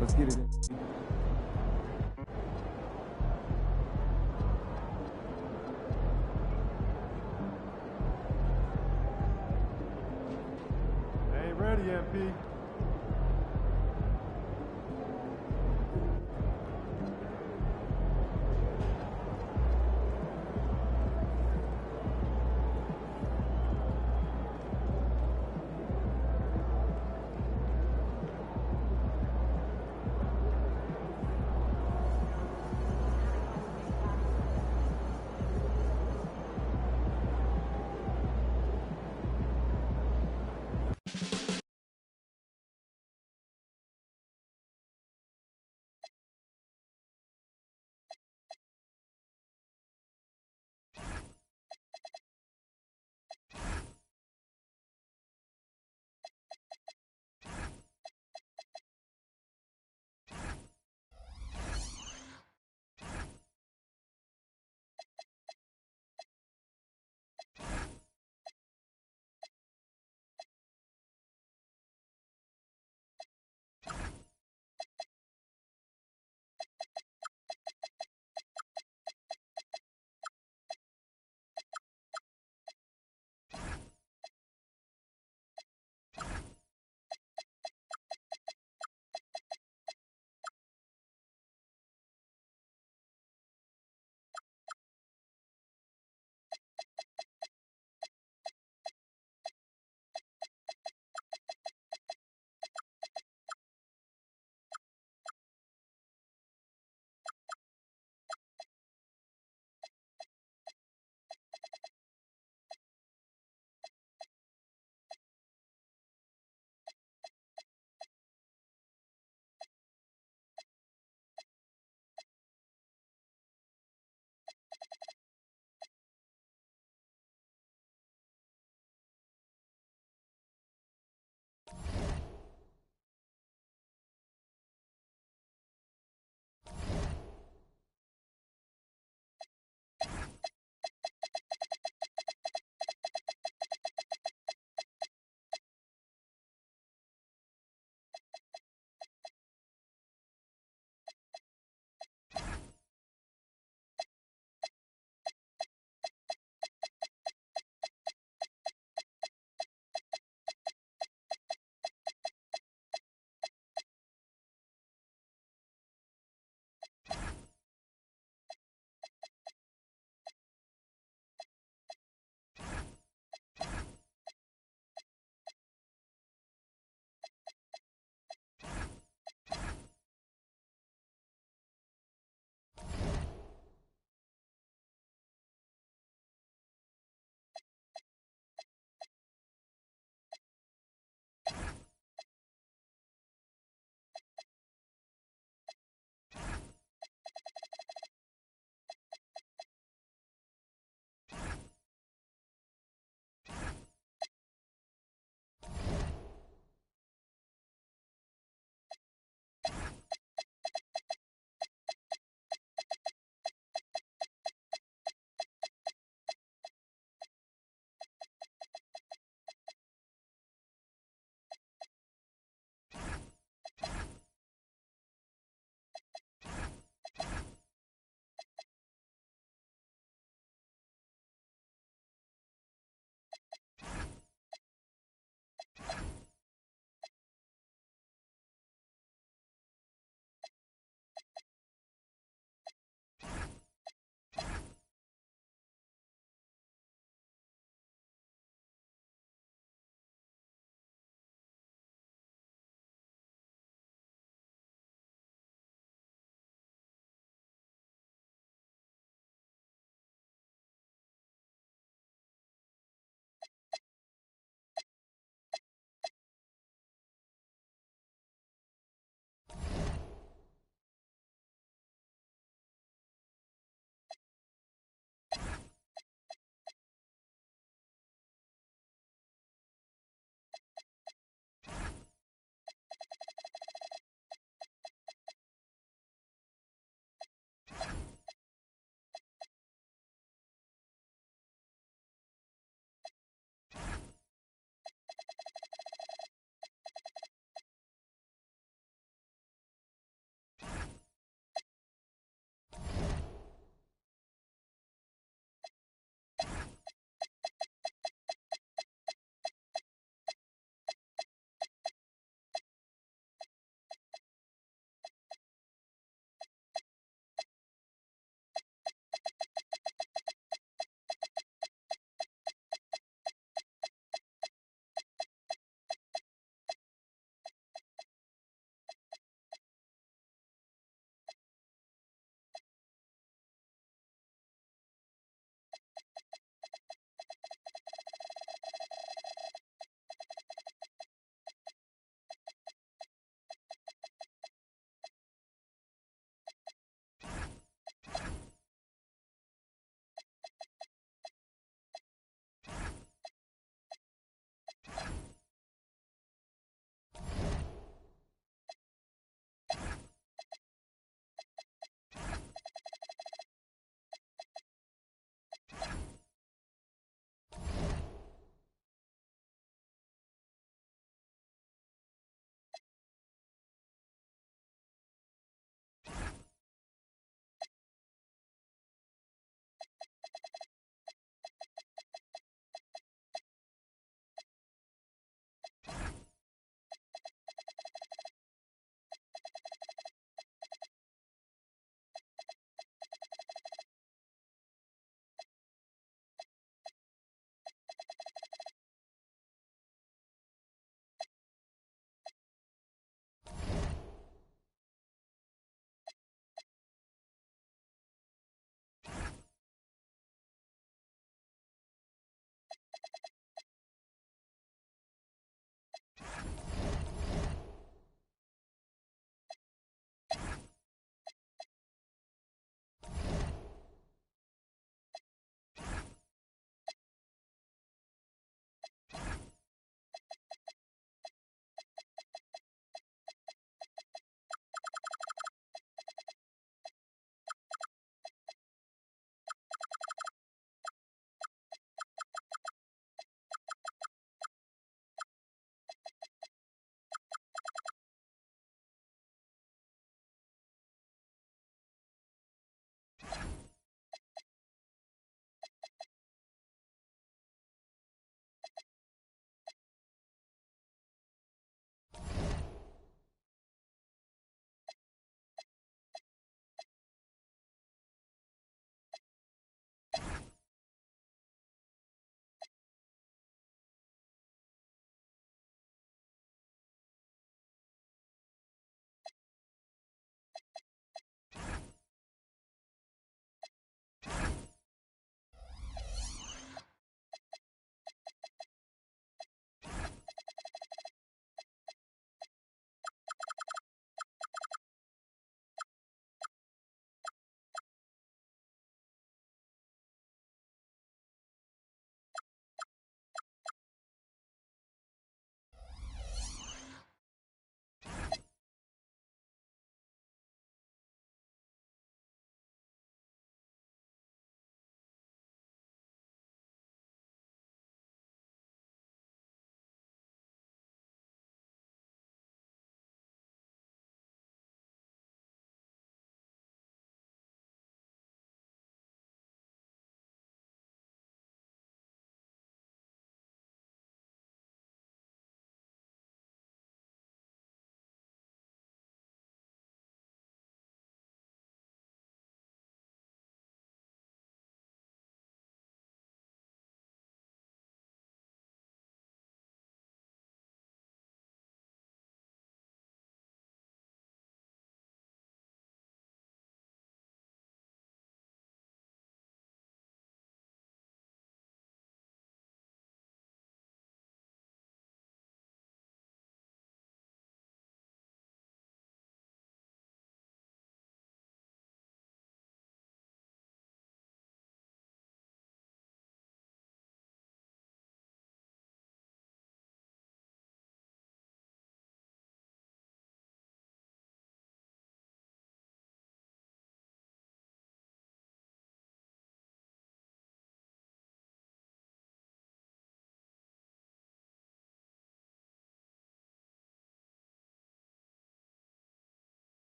Let's get it. Ain't ready, MP.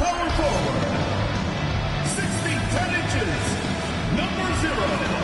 power forward. 6 feet 10 inches. Number 0.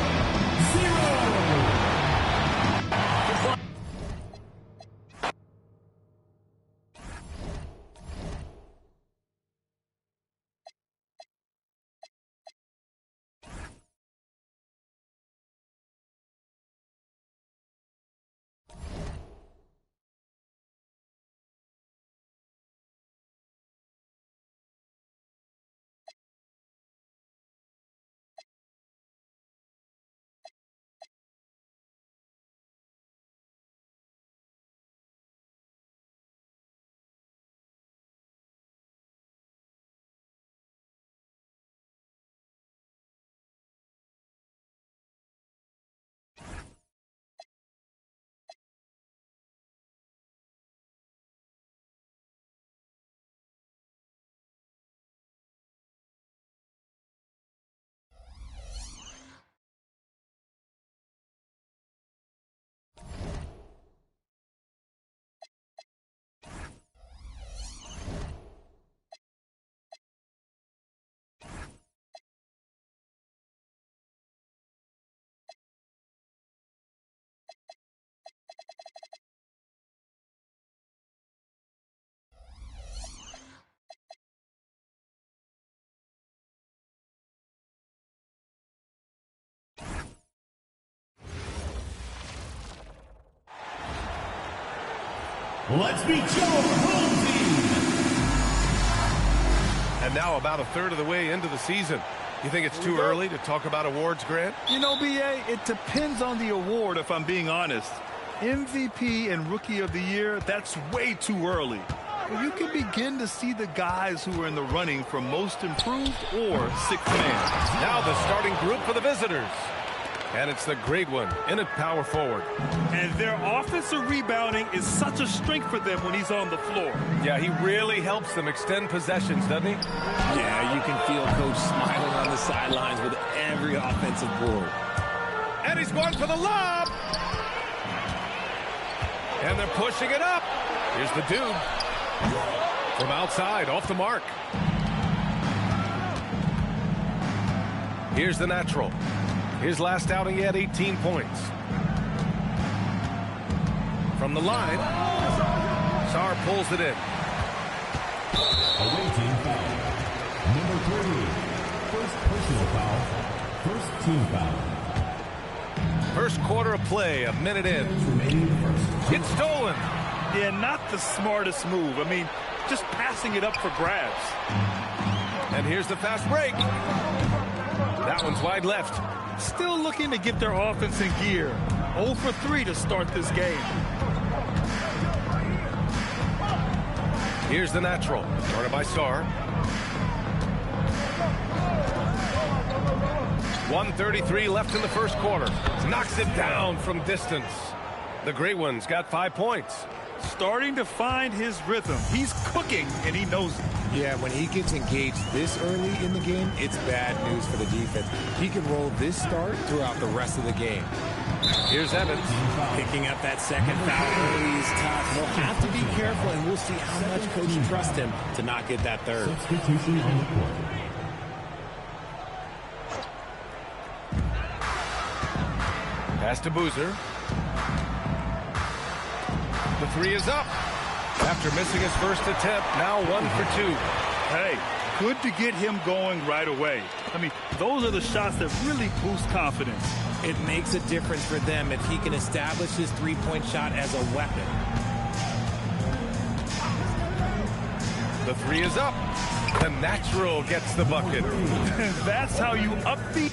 Let's meet your home team. And now about a third of the way into the season. You think it's too early to talk about awards, Grant? You know, B.A., it depends on the award, if I'm being honest. MVP and Rookie of the Year, that's way too early. But you can begin to see the guys who are in the running for Most Improved or Sixth Man. Now the starting group for the visitors. And it's the great one in at power forward. And their offensive rebounding is such a strength for them when he's on the floor. Yeah, he really helps them extend possessions, doesn't he? Yeah, you can feel Coach smiling on the sidelines with every offensive board. And he's going for the lob. And they're pushing it up. Here's the dude. From outside, off the mark. Here's the natural. His last outing, he had 18 points. From the line, Sarr pulls it in. Away team foul. Number 3. First personal foul. First team foul. First quarter of play, a minute in. It's stolen. Yeah, not the smartest move. I mean, just passing it up for grabs. And here's the fast break. That one's wide left. Still looking to get their offense in gear. 0 for 3 to start this game. Here's the natural. Guarded by Sarr. 1:33 left in the first quarter. Knocks it down from distance. The Great One's got 5 points. Starting to find his rhythm. He's cooking, and he knows it. Yeah, when he gets engaged this early in the game, it's bad news for the defense. He can roll this start throughout the rest of the game. Here's Evans. Picking up that second foul early is tough. He'll have to be careful, and we'll see how much Coach trusts him to not get that third. Substitution on the court. Pass to Boozer. The three is up. After missing his first attempt, now 1 for 2. Hey, good to get him going right away. I mean, those are the shots that really boost confidence. It makes a difference for them if he can establish his three-point shot as a weapon. The three is up. The natural gets the bucket. That's how you up the...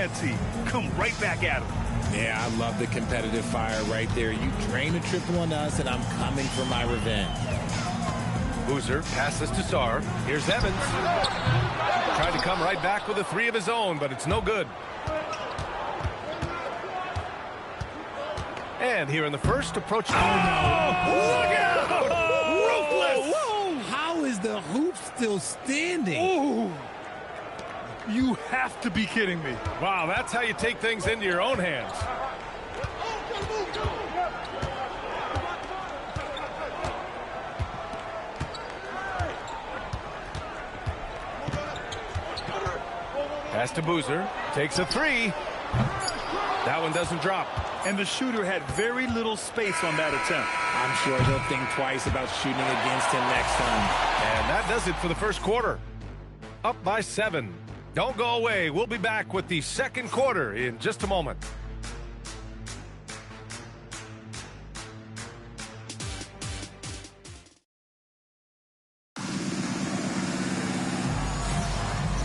ante. Come right back at him. Yeah, I love the competitive fire right there. You drain a triple on us, and I'm coming for my revenge. Boozer passes to Sarr. Here's Evans. Tried to come right back with a three of his own, but it's no good. And here in the first, approach. Oh, no. Look out! Ruthless! Whoa. How is the hoop still standing? Ooh. You have to be kidding me. Wow, that's how you take things into your own hands. Pass to Boozer. Takes a three. That one doesn't drop. And the shooter had very little space on that attempt. I'm sure he'll think twice about shooting against him next time. And that does it for the first quarter. Up by 7. Don't go away. We'll be back with the second quarter in just a moment.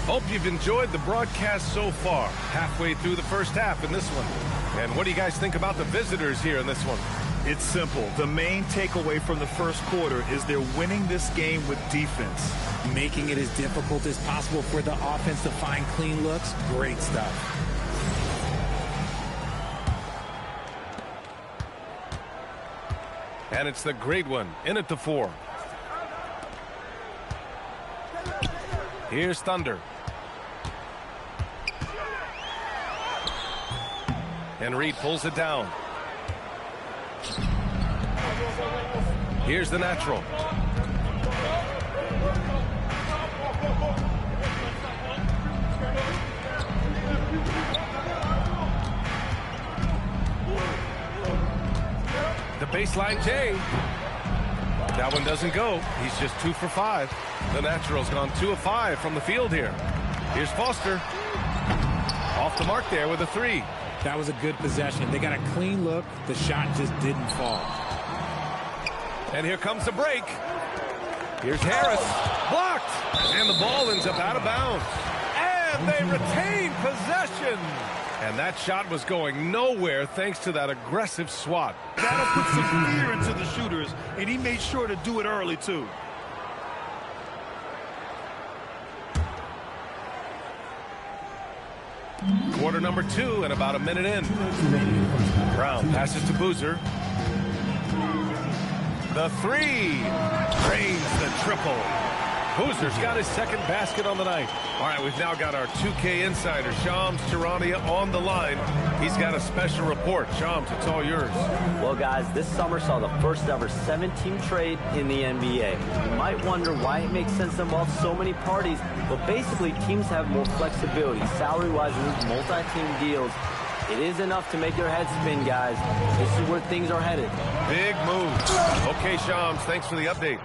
Hope you've enjoyed the broadcast so far. Halfway through the first half in this one. And what do you guys think about the visitors here in this one? It's simple. The main takeaway from the first quarter is they're winning this game with defense. Making it as difficult as possible for the offense to find clean looks. Great stuff. And it's the great one in at the 4. Here's Thunder. And Reed pulls it down. Here's the natural. The baseline J. That one doesn't go. He's just 2 for 5. The natural's gone 2 of 5 from the field here. Here's Foster. Off the mark there with a 3. That was a good possession. They got a clean look. The shot just didn't fall. And here comes the break. Here's Harris. Blocked. And the ball ends up out of bounds. And they retain possession. And that shot was going nowhere thanks to that aggressive swat. That'll put some fear into the shooters, and he made sure to do it early, too. Quarter number 2 and about a minute in. Brown passes to Boozer. The 3. Drains the triple. Boozer's got his second basket on the night. All right, we've now got our 2K insider, Shams Charania, on the line. He's got a special report. Shams, it's all yours. Well, guys, this summer saw the first ever 7-team trade in the NBA. You might wonder why it makes sense to involve so many parties, but basically teams have more flexibility, salary-wise, with multi-team deals. It is enough to make your head spin, guys. This is where things are headed. Big move. Okay, Shams, thanks for the update.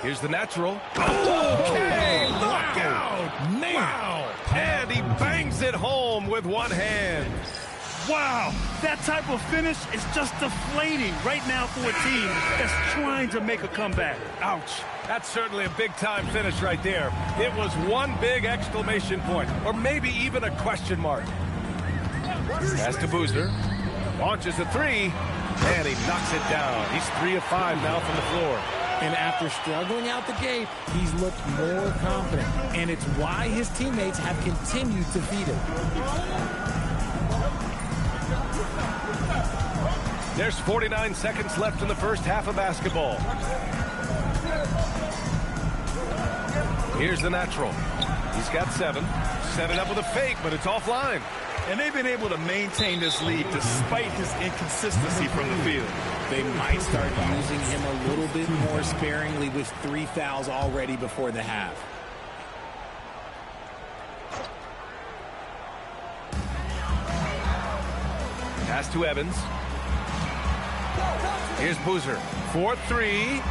Here's the natural. Okay, knockout. Man. Wow. And he bangs it home with one hand. Wow, that type of finish is just deflating right now for a team that's trying to make a comeback. Ouch. That's certainly a big-time finish right there. It was one big exclamation point, or maybe even a question mark. Pass to Boozer. Launches a 3, and he knocks it down. He's 3 of 5 now from the floor. And after struggling out the gate, he's looked more confident. And it's why his teammates have continued to feed him. There's 49 seconds left in the first half of basketball. Here's the natural. He's got 7. Set it up with a fake, but it's offline. And they've been able to maintain this lead despite his inconsistency from the field. They might start using him a little bit more sparingly with 3 fouls already before the half. Pass to Evans. Here's Boozer. 4-3.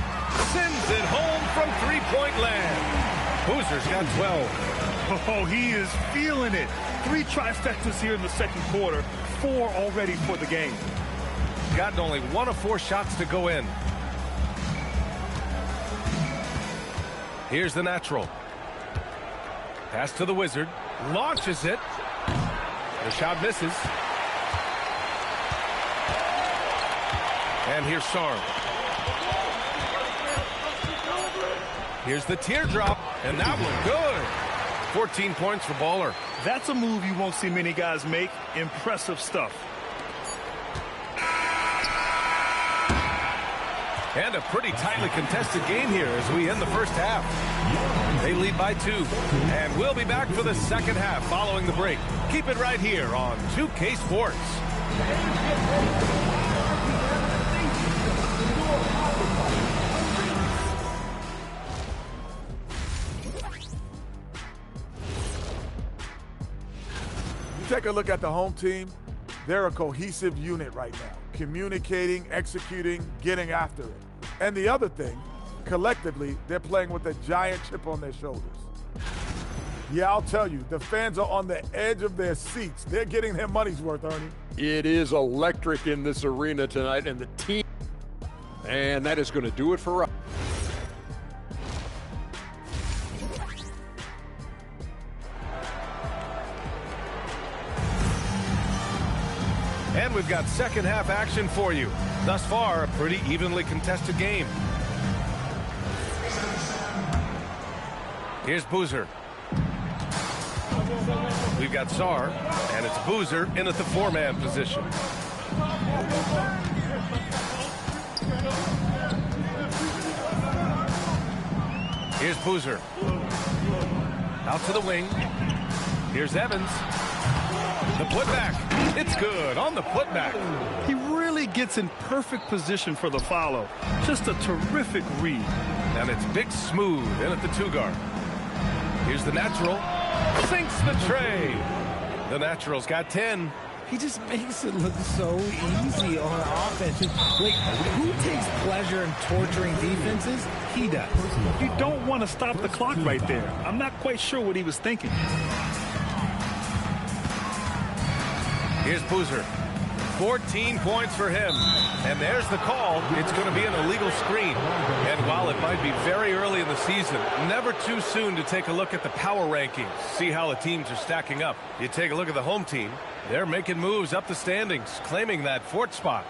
Sends it home from three-point land. Boozer's got 12. Oh, he is feeling it. 3 trifectas here in the second quarter. 4 already for the game. Gotten only 1 of 4 shots to go in. Here's the natural. Pass to the Wizard. Launches it. The shot misses. And here's Sarm. Here's the teardrop, and that one good. 14 points for Baller. That's a move you won't see many guys make. Impressive stuff. And a pretty tightly contested game here as we end the first half. They lead by 2. And we'll be back for the second half following the break. Keep it right here on 2K Sports. Take a look at the home team. They're a cohesive unit right now, communicating, executing, getting after it. And the other thing, collectively, they're playing with a giant chip on their shoulders. Yeah, I'll tell you, the fans are on the edge of their seats. They're getting their money's worth, Ernie. It is electric in this arena tonight, and the team, and that is going to do it for us. And we've got second half action for you. Thus far, a pretty evenly contested game. Here's Boozer. We've got Sarr, and it's Boozer in at the 4-man position. Here's Boozer. Out to the wing. Here's Evans. The putback. It's good on the putback. He really gets in perfect position for the follow. Just a terrific read. And it's Big Smooth in at the 2-guard. Here's the natural. Sinks the tray. The natural's got 10. He just makes it look so easy on offense. Like, who takes pleasure in torturing defenses? He does. You don't want to stop the clock right there. I'm not quite sure what he was thinking. Here's Boozer. 14 points for him. And there's the call. It's going to be an illegal screen. And while it might be very early in the season, never too soon to take a look at the power rankings, see how the teams are stacking up. You take a look at the home team. They're making moves up the standings, claiming that 4th spot.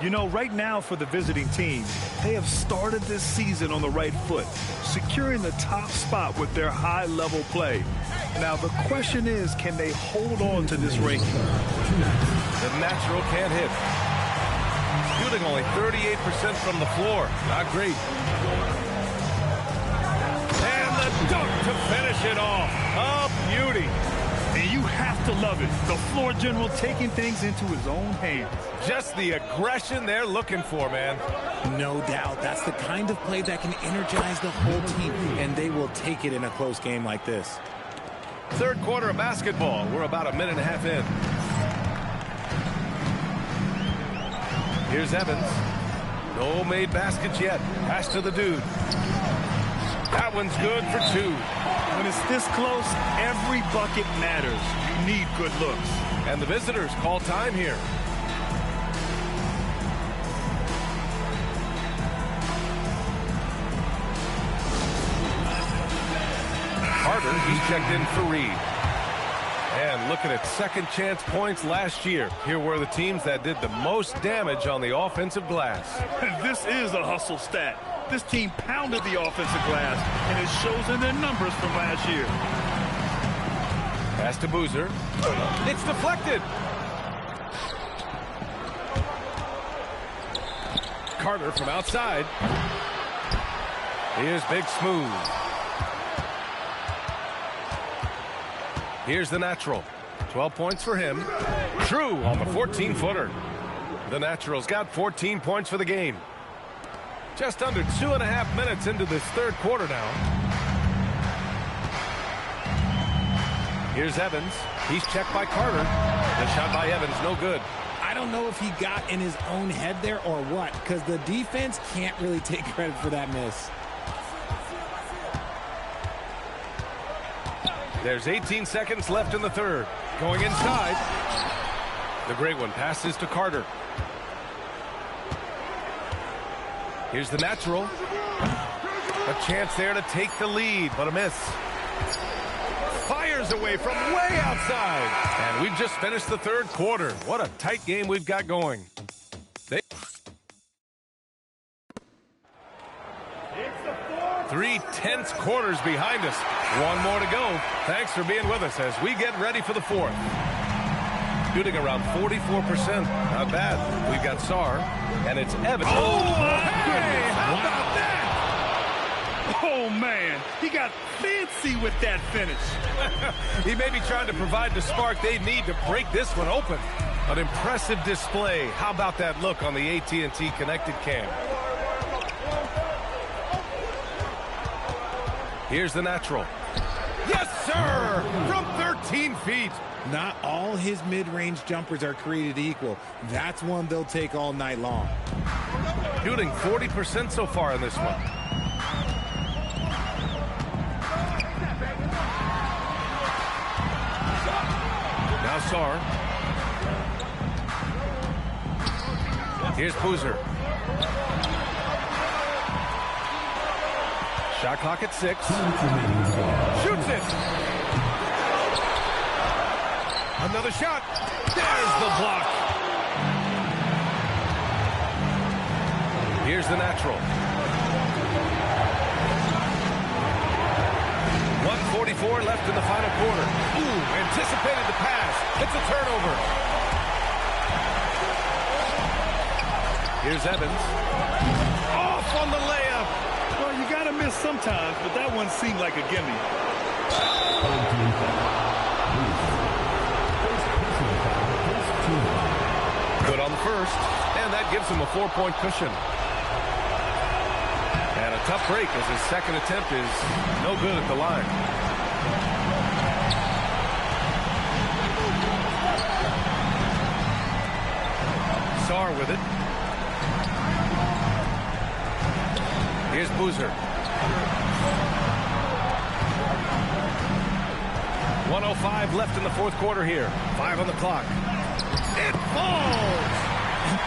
You know, right now for the visiting team, they have started this season on the right foot, securing the top spot with their high-level play. Now, the question is, can they hold on to this ranking? The natural can't hit. Shooting only 38% from the floor. Not great. And the dunk to finish it off. A beauty. And you have to love it. The floor general taking things into his own hands. Just the aggression they're looking for, man. No doubt. That's the kind of play that can energize the whole team, and they will take it in a close game like this. Third quarter of basketball. We're about a minute and a half in. Here's Evans. No made baskets yet. Pass to the dude. That one's good for 2. When it's this close, every bucket matters. You need good looks. And the visitors call time here. Carter, he's checked in for Reed. And looking at second chance points last year. Here were the teams that did the most damage on the offensive glass. This is a hustle stat. This team pounded the offensive glass, and it shows in their numbers from last year. Pass to Boozer. It's deflected. Carter from outside. Here's Big Smooth. Here's the natural. 12 points for him. True on the 14-footer. The natural's got 14 points for the game. Just under 2.5 minutes into this third quarter now. Here's Evans. He's checked by Carter. The shot by Evans, no good. I don't know if he got in his own head there or what, because the defense can't really take credit for that miss. There's 18 seconds left in the third. Going inside. The great one passes to Carter. Here's the natural. A chance there to take the lead, but a miss. fires away from way outside. And we've just finished the third quarter. What a tight game we've got going. Three tense quarters behind us. One more to go. Thanks for being with us as we get ready for the fourth. Shooting around 44%. Not bad. We've got Sarr, and it's Evans. Oh, my goodness. How about that? Oh, man. He got fancy with that finish. He may be trying to provide the spark they need to break this one open. An impressive display. How about that look on the AT&T connected cam? Here's the natural. Yes, sir! From 13 feet. Not all his mid-range jumpers are created equal. That's one they'll take all night long. Shooting 40% so far in this one. Now Sarr. Here's Boozer. Shot clock at 6. Shoots it. Another shot. There's the block. Here's the natural. 1:44 left in the final quarter. Ooh, anticipated the pass. It's a turnover. Here's Evans. Off on the layup. Well, you got to miss sometimes, but that one seemed like a gimme. Good on the first, and that gives him a 4-point cushion. And a tough break as his second attempt is no good at the line. Sarr with it. Here's Boozer. 1:05 left in the fourth quarter here. 5 on the clock. It falls!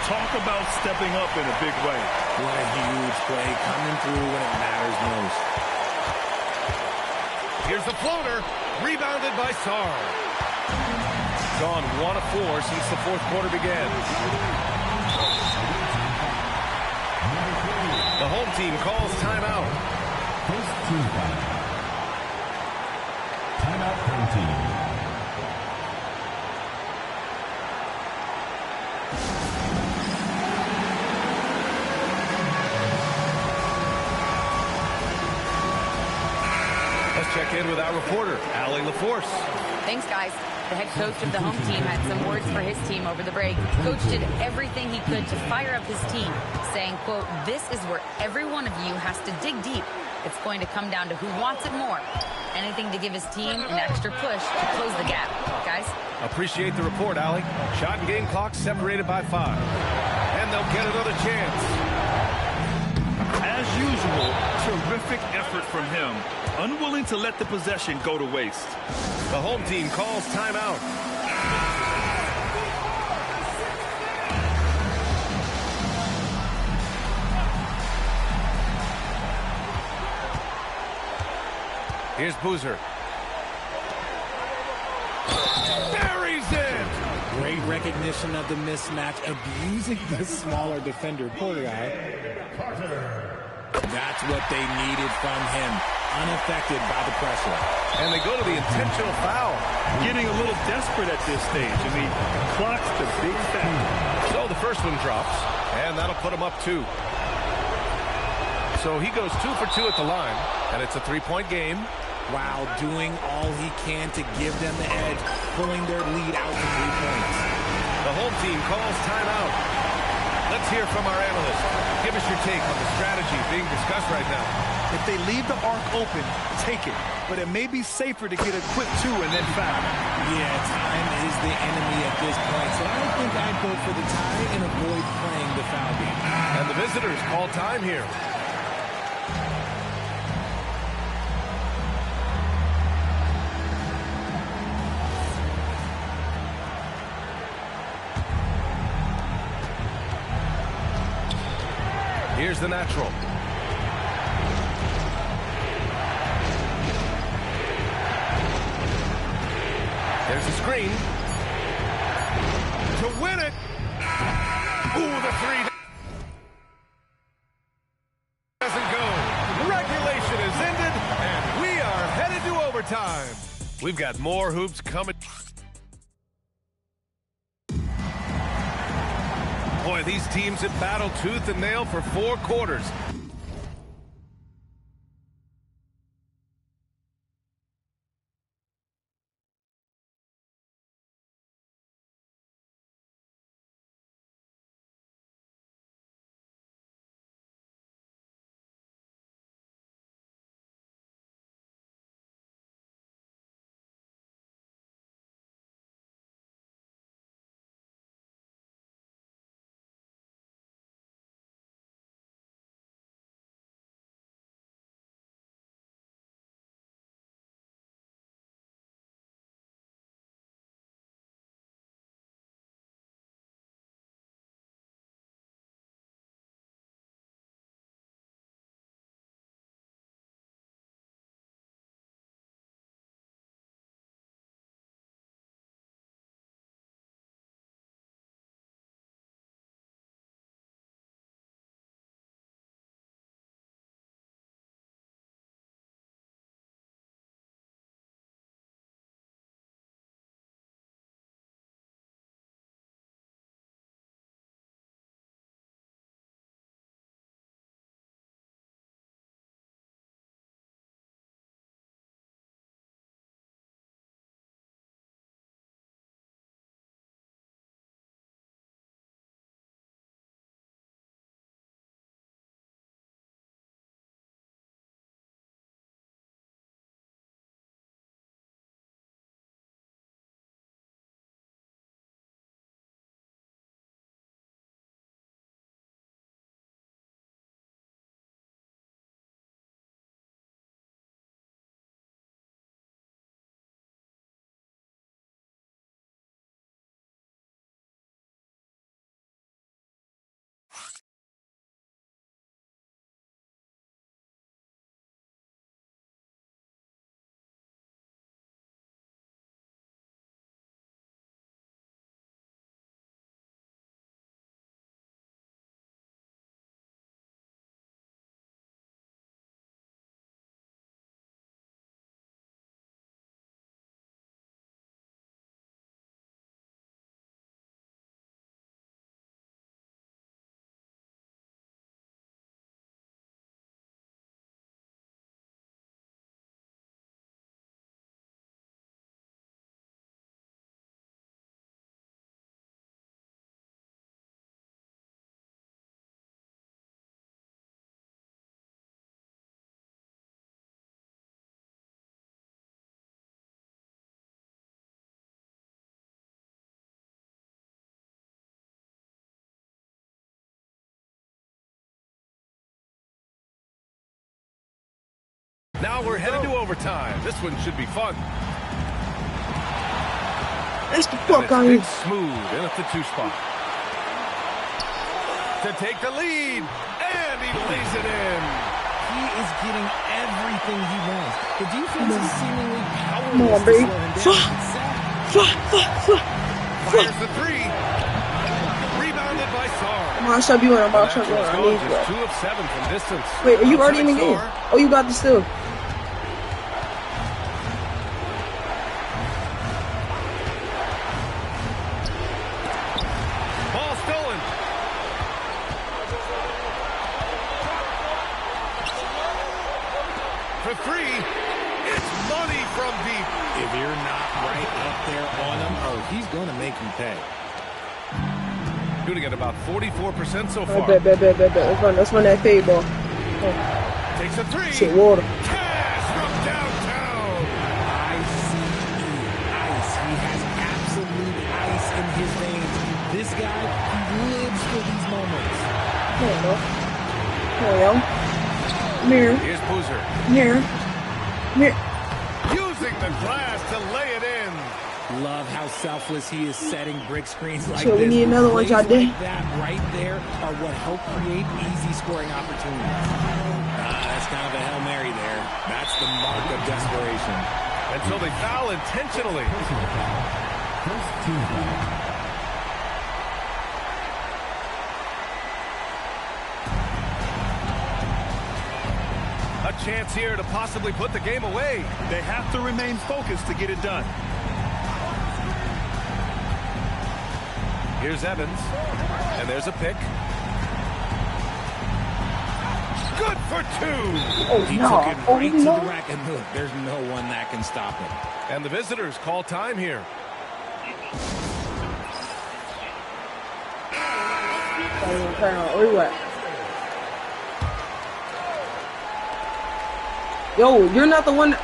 Talk about stepping up in a big way. What a huge play coming through when it matters most. Here's the floater. Rebounded by Sarr. Gone 1 of 4 since the fourth quarter began. The home team calls timeout. First team foul. Timeout home team. Let's check in with our reporter, Allie LaForce. Thanks, guys. The head coach of the home team had some words for his team over the break. Coach did everything he could to fire up his team, saying, quote, "This is where every one of you has to dig deep. It's going to come down to who wants it more. Anything to give his team an extra push to close the gap." Guys? Appreciate the report, Allie. Shot and game clock separated by 5. And they'll get another chance. As usual, terrific effort from him. Unwilling to let the possession go to waste. The home team calls timeout. Here's Boozer. Buries it! Great recognition of the mismatch, abusing the smaller defender. Poor guy. That's what they needed from him. Unaffected by the pressure. And they go to the intentional foul. Getting a little desperate at this stage. I mean, clock's the big factor. So the first one drops, and that'll put him up 2. So he goes 2 for 2 at the line, and it's a 3-point game. While doing all he can to give them the edge, pulling their lead out to 3 points. The home team calls timeout. Let's hear from our analyst. Give us your take on the strategy being discussed right now. If they leave the arc open, take it. But it may be safer to get a quick 2 and then foul. Yeah, time is the enemy at this point. So I think I'd go for the tie and avoid playing the foul game. And the visitors call time here. Here's the natural. screen. To win it. Ooh, the three doesn't go. Regulation is ended, and we are headed to overtime. We've got more hoops coming. Boy, these teams have battled tooth and nail for 4 quarters. Now we're headed to overtime. This one should be fun. That's the fuck on you. Smooth in at the 2 spot. To take the lead, and he lays it in. He is getting everything he wants. The defense is seemingly powerless. Come on, baby. Fires the 3. Rebounded by Sarr. I'm gonna sub you in. I'm about to sub you in. I need you. 2 of 7 from distance. Wait, are you already in the game? Oh, you got the steal. Ball stolen. For 3. It's money from deep. If you're not right up there on him, oh, he's going to make him pay. Shooting at about 44% so far. Bet. Let's run that fade ball. Takes a 3. Shit, water. Cash from downtown. Ice. He has absolute ice in his veins. This guy, he lives for these moments. There you go. There we go. Come here. Here's Boozer. Come here. Come here. Using the glass to lay it in. Love how selfless he is setting brick screens like So this. we need another one, y'all Plays like that right there are what help create easy scoring opportunities. That's kind of a Hail Mary there. That's the mark of desperation. And so they foul intentionally. First team foul. A chance here to possibly put the game away. They have to remain focused to get it done. Here's Evans, and there's a pick. Good for two. He took it right to the rack, and look, there's no one that can stop him. And the visitors call time here. Where you at? Yo, you're not the one.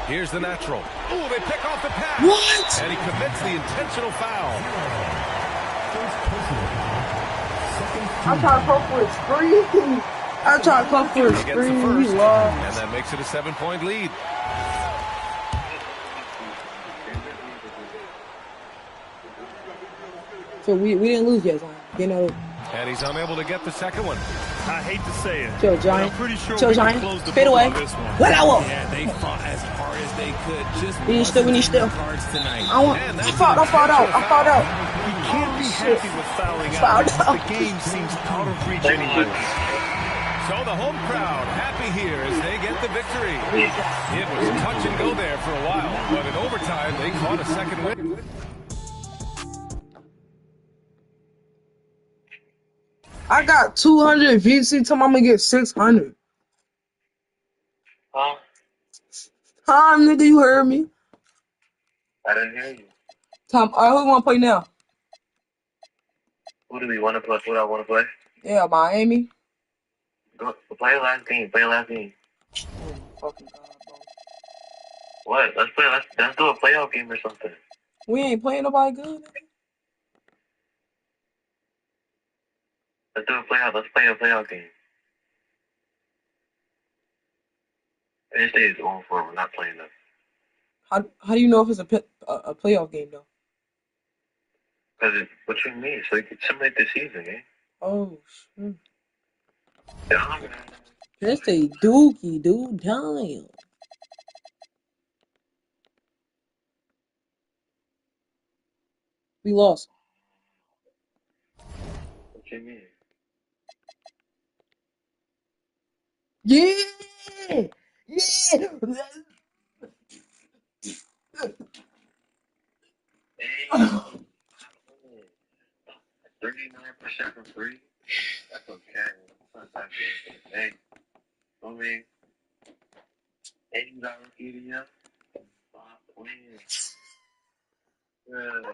Here's the natural. Ooh, they pick off the pass. What? And he commits the intentional foul. I'm trying to come for a screen. I'm trying to come for a He gets the screen. first, We lost. and that makes it a 7-point lead. So we didn't lose yet, son. You know. And he's unable to get the second one. I hate to say it. Chill, but Giant. I'm pretty sure Chill, we can Giant. close the Fade book away. on this one. What I want? Yeah, they fought as hard as they could. Just We need still. We need still. cards tonight. I want. Man, I that's fouled. an I fouled out. I fouled out. You can't be happy with fouling Fouled out. out. The game seems out of reach anyway. So the home crowd happy here as they get the victory. It was touch and go there for a while, but in overtime they caught a second win. I got 200 VC. Tell me I'm gonna get 600. Huh? Huh, nigga? You heard me? I didn't hear you. Tom, all right, who you want to play now? Who do we want to play? Who do I want to play? Yeah, Miami. Go play last game. Play last game. Oh, fucking God, bro. What? Let's play. Let's do a playoff game or something. We ain't playing nobody good. Nigga. Let's do a playoff. Let's play a playoff game. This day is going for it. We're not playing them. How do you know if it's a playoff game though? Because what you mean? So you can simulate the season, eh? Oh shit. Yeah, man. That's a dookie, dude. Damn. We lost. What you mean? Yeah. Yeah. Hey, 39% from three. That's okay. That's not that good. Hey, I mean, and you got rookie of the year. 5 wins. Yeah.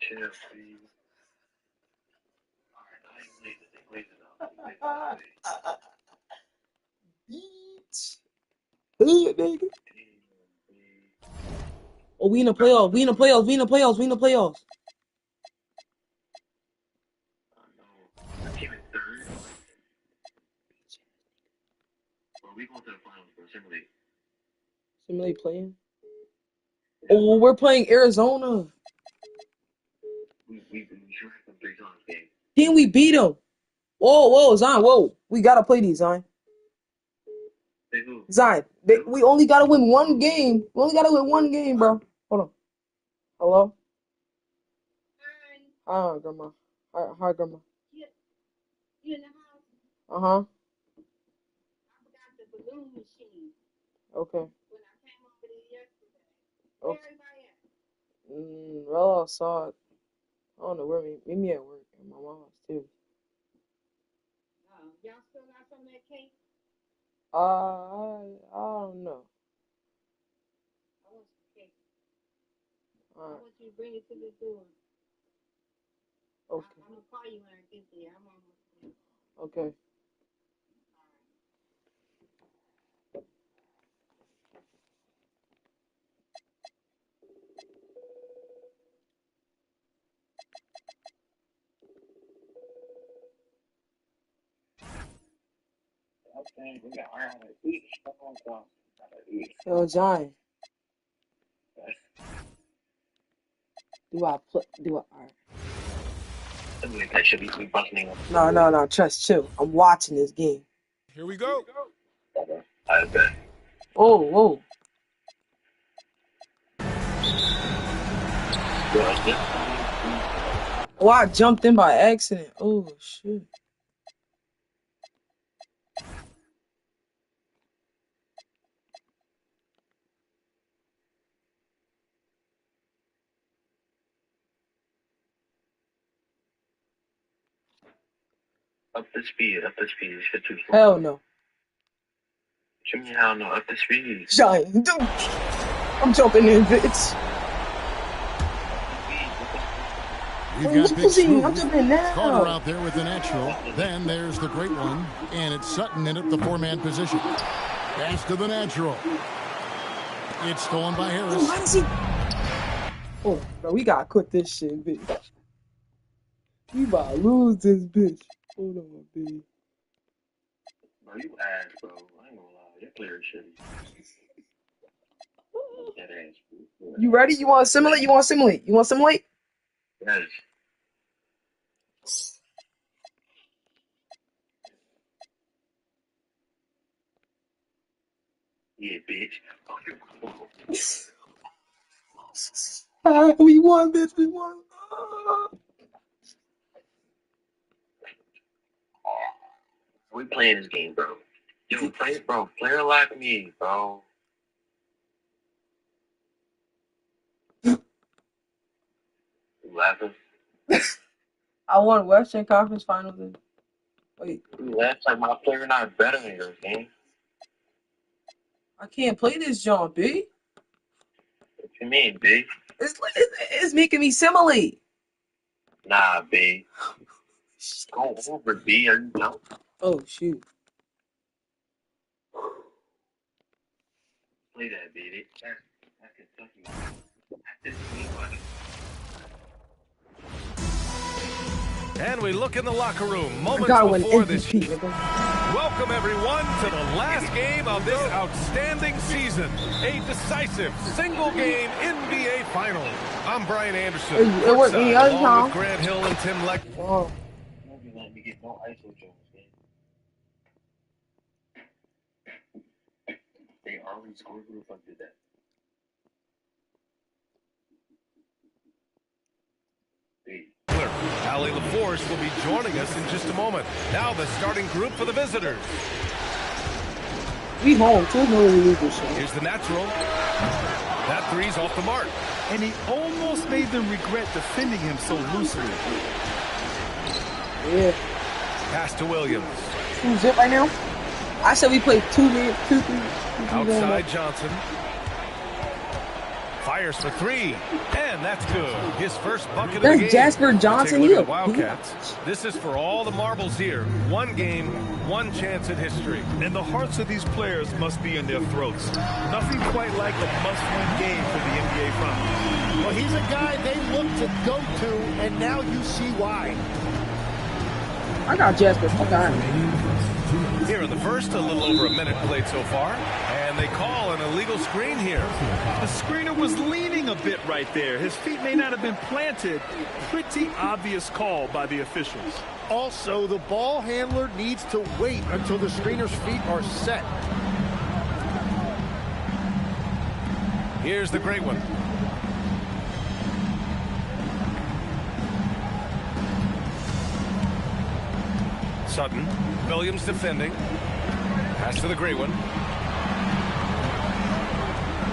Chill, please. Alright, I ain't lazy enough. Hood, nigga. Oh, we in the playoffs. We in the playoffs. We in the playoffs. We in the playoffs. I know. I came in third. Well, we going to the finals, bro. Simulate. Simulate playing. Oh, we're playing Arizona. We sure have them 3 times, game. Then we beat them. Whoa, Zion. Whoa. We gotta play these, Zion. Hey, who? Zion. We only gotta win one game. We only gotta win one game, bro. Hold on. Hello? Hi, Grandma. Hi, Grandma. You in the house? Uh-huh. I forgot the balloon machine Okay. when I came over there yesterday. Okay. Where everybody at? Well, I saw it. I don't know where me at work and my mom's too. Y'all still got some of that cake? I don't know. I want some cake. I Alright. want you to bring it to the door. Okay. I'm gonna call you when I get there. I'm almost there. Okay. Okay, we got to eat. Yo, John. Alright. That should be busting up. No, trust, chill. I'm watching this game. Here we go. I bet. Oh, whoa. Oh, I jumped in by accident. Oh, shit. Up the speed. Shit too slow. Hell no. What you mean hell no? Up the speed. Giant. Dude. I'm jumping in, bitch. We've got Big Smooth. I'm jumping now. Carter out there with the natural. Then there's the great one. And it's Sutton in at the four-man position. Pass to the natural. It's stolen by Harris. Oh, why does he... Oh, bro, we gotta quit this shit, bitch. We about to lose this bitch. Hold on, bitch. Bro, you ass, bro. I ain't gonna lie. Your player is shitty. That ass, bro. You ready? You want to simulate? You want to simulate? You want to simulate? Yes. Yeah, bitch. We won, bitch. We won. We playing this game, bro. Yo, player like me, bro. You laughing? I won Western Conference Finals. Wait. You laugh like my player not better than yours, gang. I can't play this, John B. What you mean, B? It's making me simulate. Nah, B. Go over, B. Are you dumb? Oh, shoot. Play that, B. That's Kentucky. That's me, buddy. And we look in the locker room moments before this year. Welcome, everyone, to the last game of this outstanding season. A decisive single-game NBA Finals. I'm Brian Anderson. It worked me other along time. with Grant Hill and Tim Leck. Oh. Don't be letting me get no ISO Jones, man. They already scored. Who the fuck did that? Allie LaForce will be joining us in just a moment. Now the starting group for the visitors. We home. There's no way we lose this shit. Here's the natural. That three's off the mark. And he almost made them regret defending him so loosely. Yeah. Pass to Williams. Who's it right now? I said we played 2-3. Outside Johnson. Fires for three, and that's good. His first bucket of the game. That's Jasper Johnson. Take a look at the Wildcats. This is for all the marbles here. One game, one chance at history. And the hearts of these players must be in their throats. Nothing quite like a must-win game for the NBA Finals. Well, he's a guy they look to go to, and now you see why. I got Jasper. Fuck out. Here in the first, a little over a minute played so far. And they call an illegal screen here. The screener was leaning a bit right there. His feet may not have been planted. Pretty obvious call by the officials. Also, the ball handler needs to wait until the screener's feet are set. Here's the great one. Sutton. Williams defending. Pass to the great one.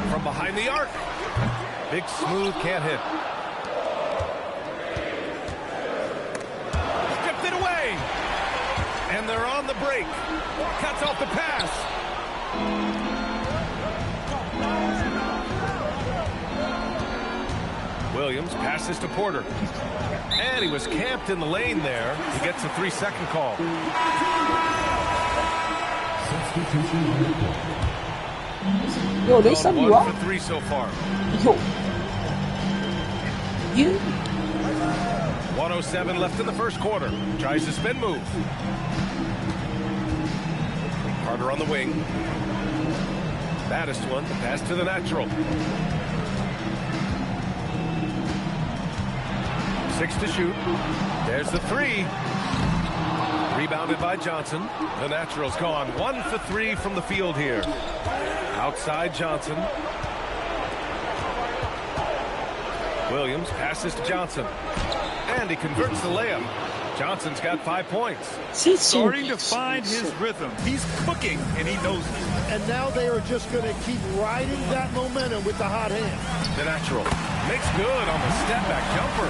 From behind the arc. Big Smooth can't hit. Stripped it away. And they're on the break. Cuts off the pass. Williams passes to Porter. And he was camped in the lane there. He gets a 3-second call. Yo, they sub you off. For three so far. Yo. You? 1:07 left in the first quarter. Tries the spin move. Carter on the wing. Baddest one. Pass to the natural. 6 to shoot. There's the three. Rebounded by Johnson. The natural's gone. 1 for 3 from the field here. Outside Johnson. Williams passes to Johnson. And he converts the layup. Johnson's got 5 points. Starting to find his rhythm. He's cooking, and he knows it. And now they are just going to keep riding that momentum with the hot hand. The natural makes good on the step-back jumper.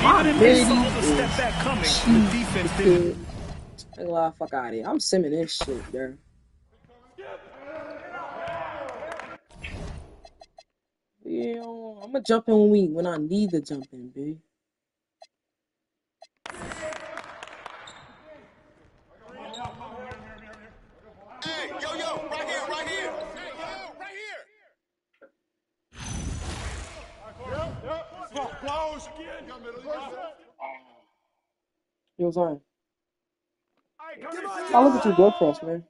Even if they saw the step-back coming, the defense didn't. Fuck out of here. I'm simming this shit, bro. Yeah, I'm gonna jump in when I need to jump in, babe. Hey, yo, right here, right here. Hey, yo, right here. Yo, Zion. I look at your blood press, man.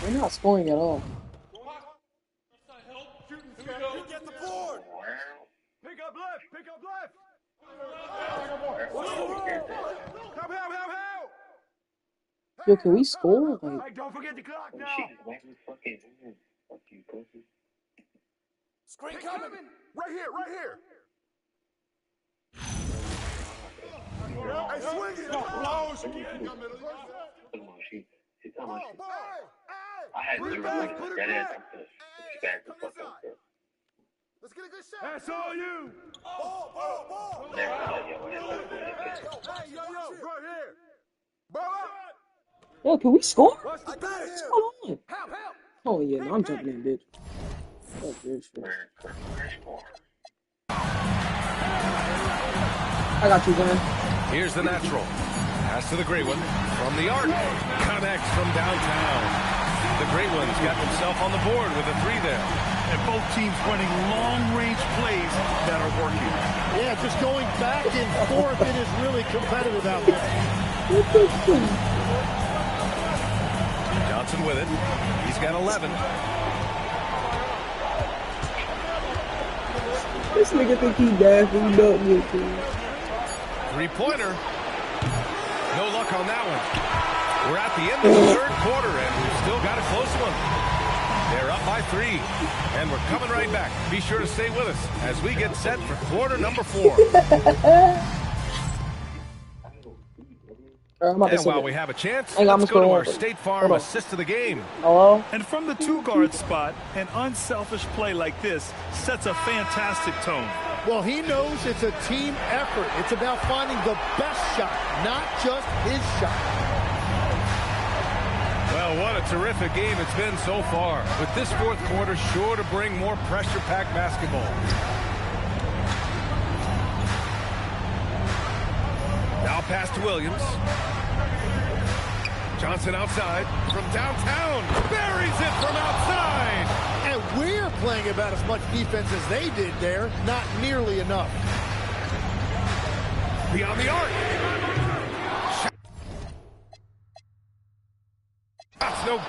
You're not scoring at all. Get the board. Pick up left. Help. Yo, can we score? Like, Don't forget the clock now. Fuck you, pussy. Screen coming. Right here. Hey, swing it. Close again. I had to like that ass. Back the fuck up. Let's get a good shot. That's all you. Ball. Never Hey, yo, right here. Ball up. yo, can we score? I got it. What's going on? Help. Oh, yeah, no, I'm jumping in, bitch. Fuck this shit. I got you, Zion. Here's the natural. Pass to the Great One from the arc. Connects from downtown. The Great One's got himself on the board with a 3 there. And both teams running long-range plays that are working. Yeah, just going back and forth. It is really competitive out there. Johnson with it. He's got 11. This nigga think he dancing, he don't get to. 3-pointer. No luck on that one. We're at the end of the third quarter, and we've still got a close one. They're up by 3, and we're coming right back. Be sure to stay with us as we get set for quarter number 4. And while we have a chance, let's go to our State Farm assist of the game. Hello? And from the 2-guard spot, an unselfish play like this sets a fantastic tone. Well, he knows it's a team effort. It's about finding the best shot, not just his shot. Well, what a terrific game it's been so far. With this fourth quarter sure to bring more pressure-packed basketball. Now pass to Williams. Johnson outside from downtown. Buries it from outside. And we're playing about as much defense as they did there. Not nearly enough. Beyond the arc. Shots no.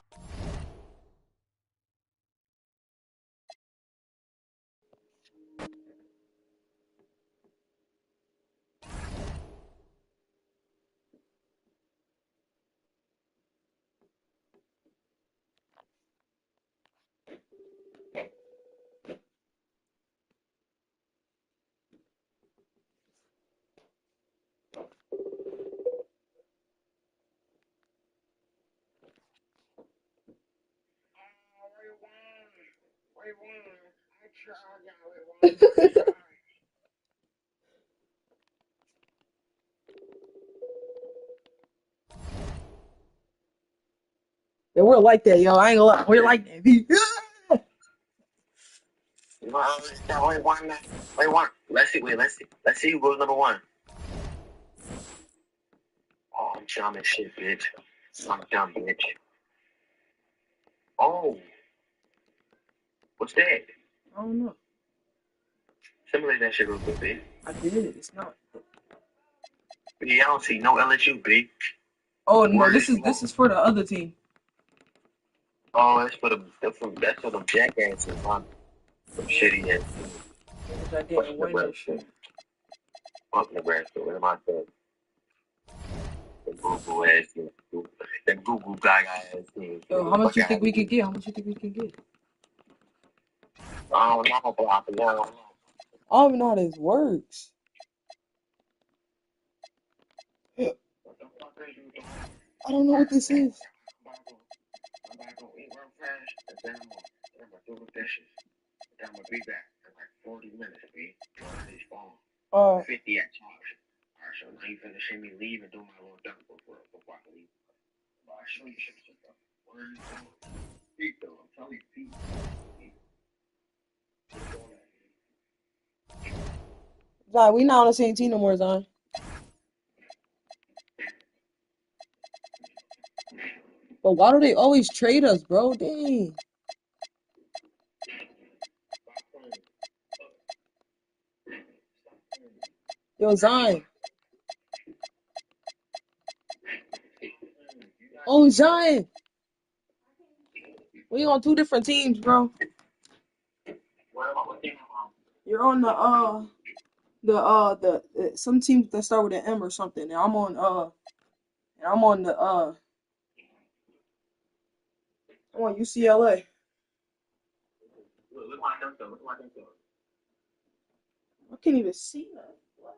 Yeah, we're like that, yo. I ain't gonna lie. We're like that. Wait, one. Let's see who goes number 1. Oh, I'm jamming shit, bitch. I'm dumb, bitch. Oh. What's that? I don't know. Simulate that shit real quick, B. I did it. It's not. Yeah, I don't see no LSU, B. Oh no, this is for the other team. Oh, that's for them jackasses, huh? Some shitty ass team. Which I didn't win that shit. Fuck Nebraska, what am I saying? The Google ass team. The Google gaga ass team. Yo, how much you think we can get? I don't know. don't even know how this works. I don't know what this is. I'm about to go eat real fast, and then I'm gonna do the dishes. Then I'm gonna be back in like 40 minutes, B. On this phone. 50 at charge. Alright, so now you finna see me leave and do my little dunk before I leave. But I'll show you some stuff. Where is it? Pete, though. I'm telling you, Pete. Zion, we not on the same team no more, Zion. But why do they always trade us, bro? Dang. Yo, Zion. Oh, Zion. We on 2 different teams, bro. You're on some teams that start with an M or something. And I'm on UCLA. Look my dunk, though. Look my dunk, though. I can't even see that. What?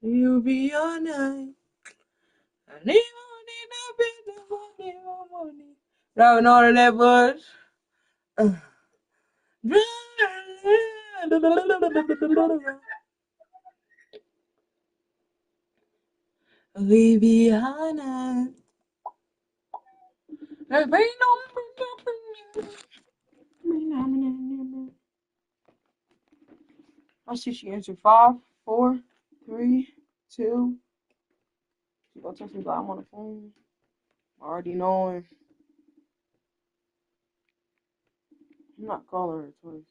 You be all night. I need money. Driving all of that bush. We be all night. I see she answered 5, 4, 3, 2. She gonna text me, but I'm on the phone. Already knowing. I'm not calling her twice.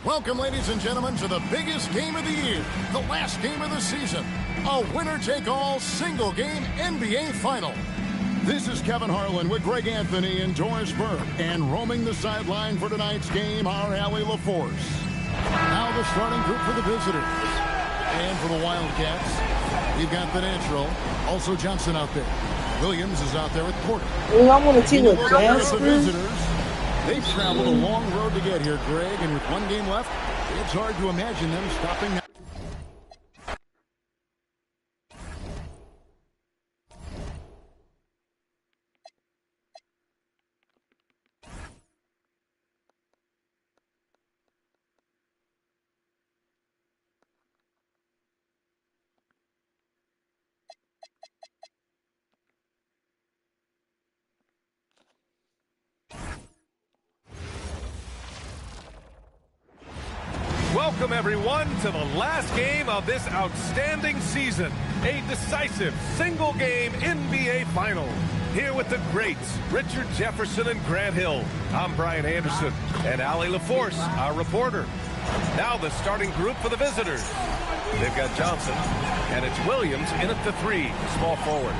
Welcome, ladies and gentlemen, to the biggest game of the year, the last game of the season, a winner-take-all single-game NBA Final. This is Kevin Harlan with Greg Anthony and Doris Burke, and roaming the sideline for tonight's game, our Allie LaForce. Now the starting group for the visitors. And for the Wildcats, we've got the natural, also Johnson out there. Williams is out there with Porter. Well, I'm on a team with The Jasper. visitors, they've traveled a long road to get here, Greg, and with one game left, it's hard to imagine them stopping that. Welcome, everyone, to the last game of this outstanding season. A decisive single-game NBA Final. Here with the greats, Richard Jefferson and Grant Hill. I'm Brian Anderson, and Allie LaForce, our reporter. Now the starting group for the visitors. They've got Johnson, and it's Williams in at the 3, small forward.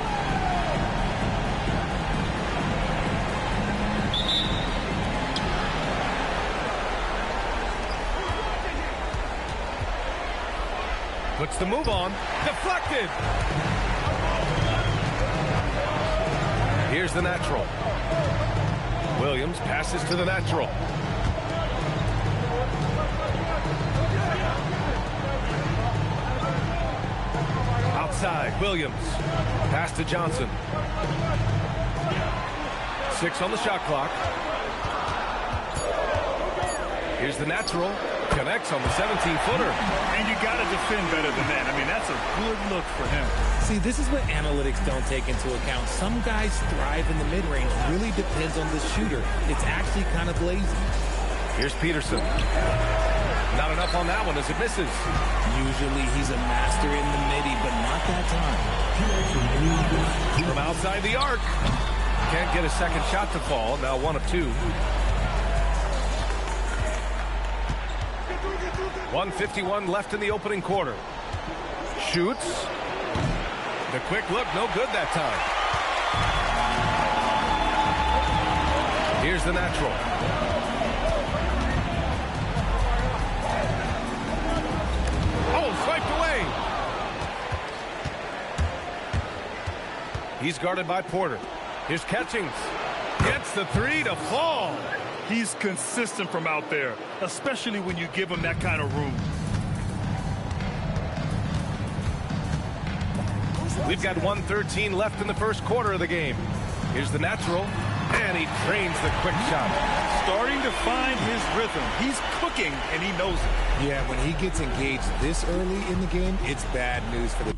Puts the move on. Deflected. Here's the natural. Williams passes to the natural. Outside, Williams. Pass to Johnson. 6 on the shot clock. Here's the natural. Connects on the 17-footer. And you got to defend better than that. I mean, that's a good look for him. See, this is what analytics don't take into account. Some guys thrive in the mid-range. Really depends on the shooter. It's actually kind of lazy. Here's Peterson. Not enough on that one as it misses. Usually he's a master in the midi, but not that time. From outside the arc. Can't get a second shot to fall. Now 1 of 2. 1:51 left in the opening quarter. Shoots. The quick look, no good that time. Here's the natural. Oh, swiped away. He's guarded by Porter. Here's Catchings. Gets the 3 to fall. He's consistent from out there, especially when you give him that kind of room. We've got 1:13 left in the first quarter of the game. Here's the natural, and he drains the quick shot. Starting to find his rhythm. He's cooking, and he knows it. Yeah, when he gets engaged this early in the game, it's bad news for the...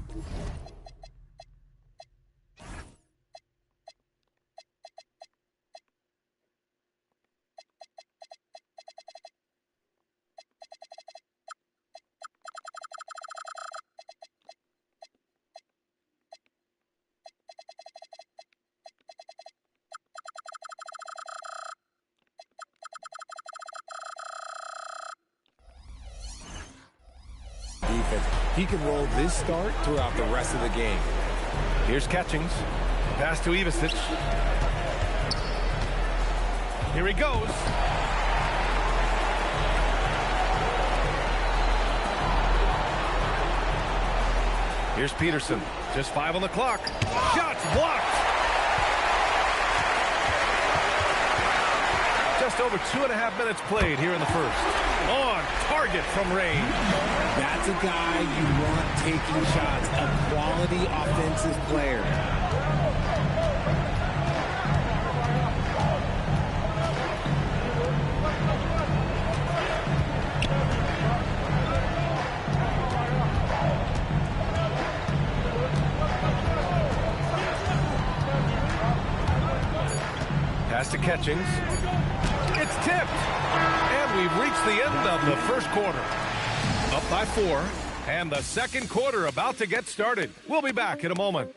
defense. He can roll this start throughout the rest of the game. Here's Catchings. Pass to Ivasic. Here he goes. Here's Peterson. Just 5 on the clock. Shots blocked. Just over 2.5 minutes played here in the first. On target from range. That's a guy you want taking shots. A quality offensive player. Pass to Catchings. It's tipped. And we've reached the end of the first quarter. Up by 4. And the second quarter about to get started. We'll be back in a moment.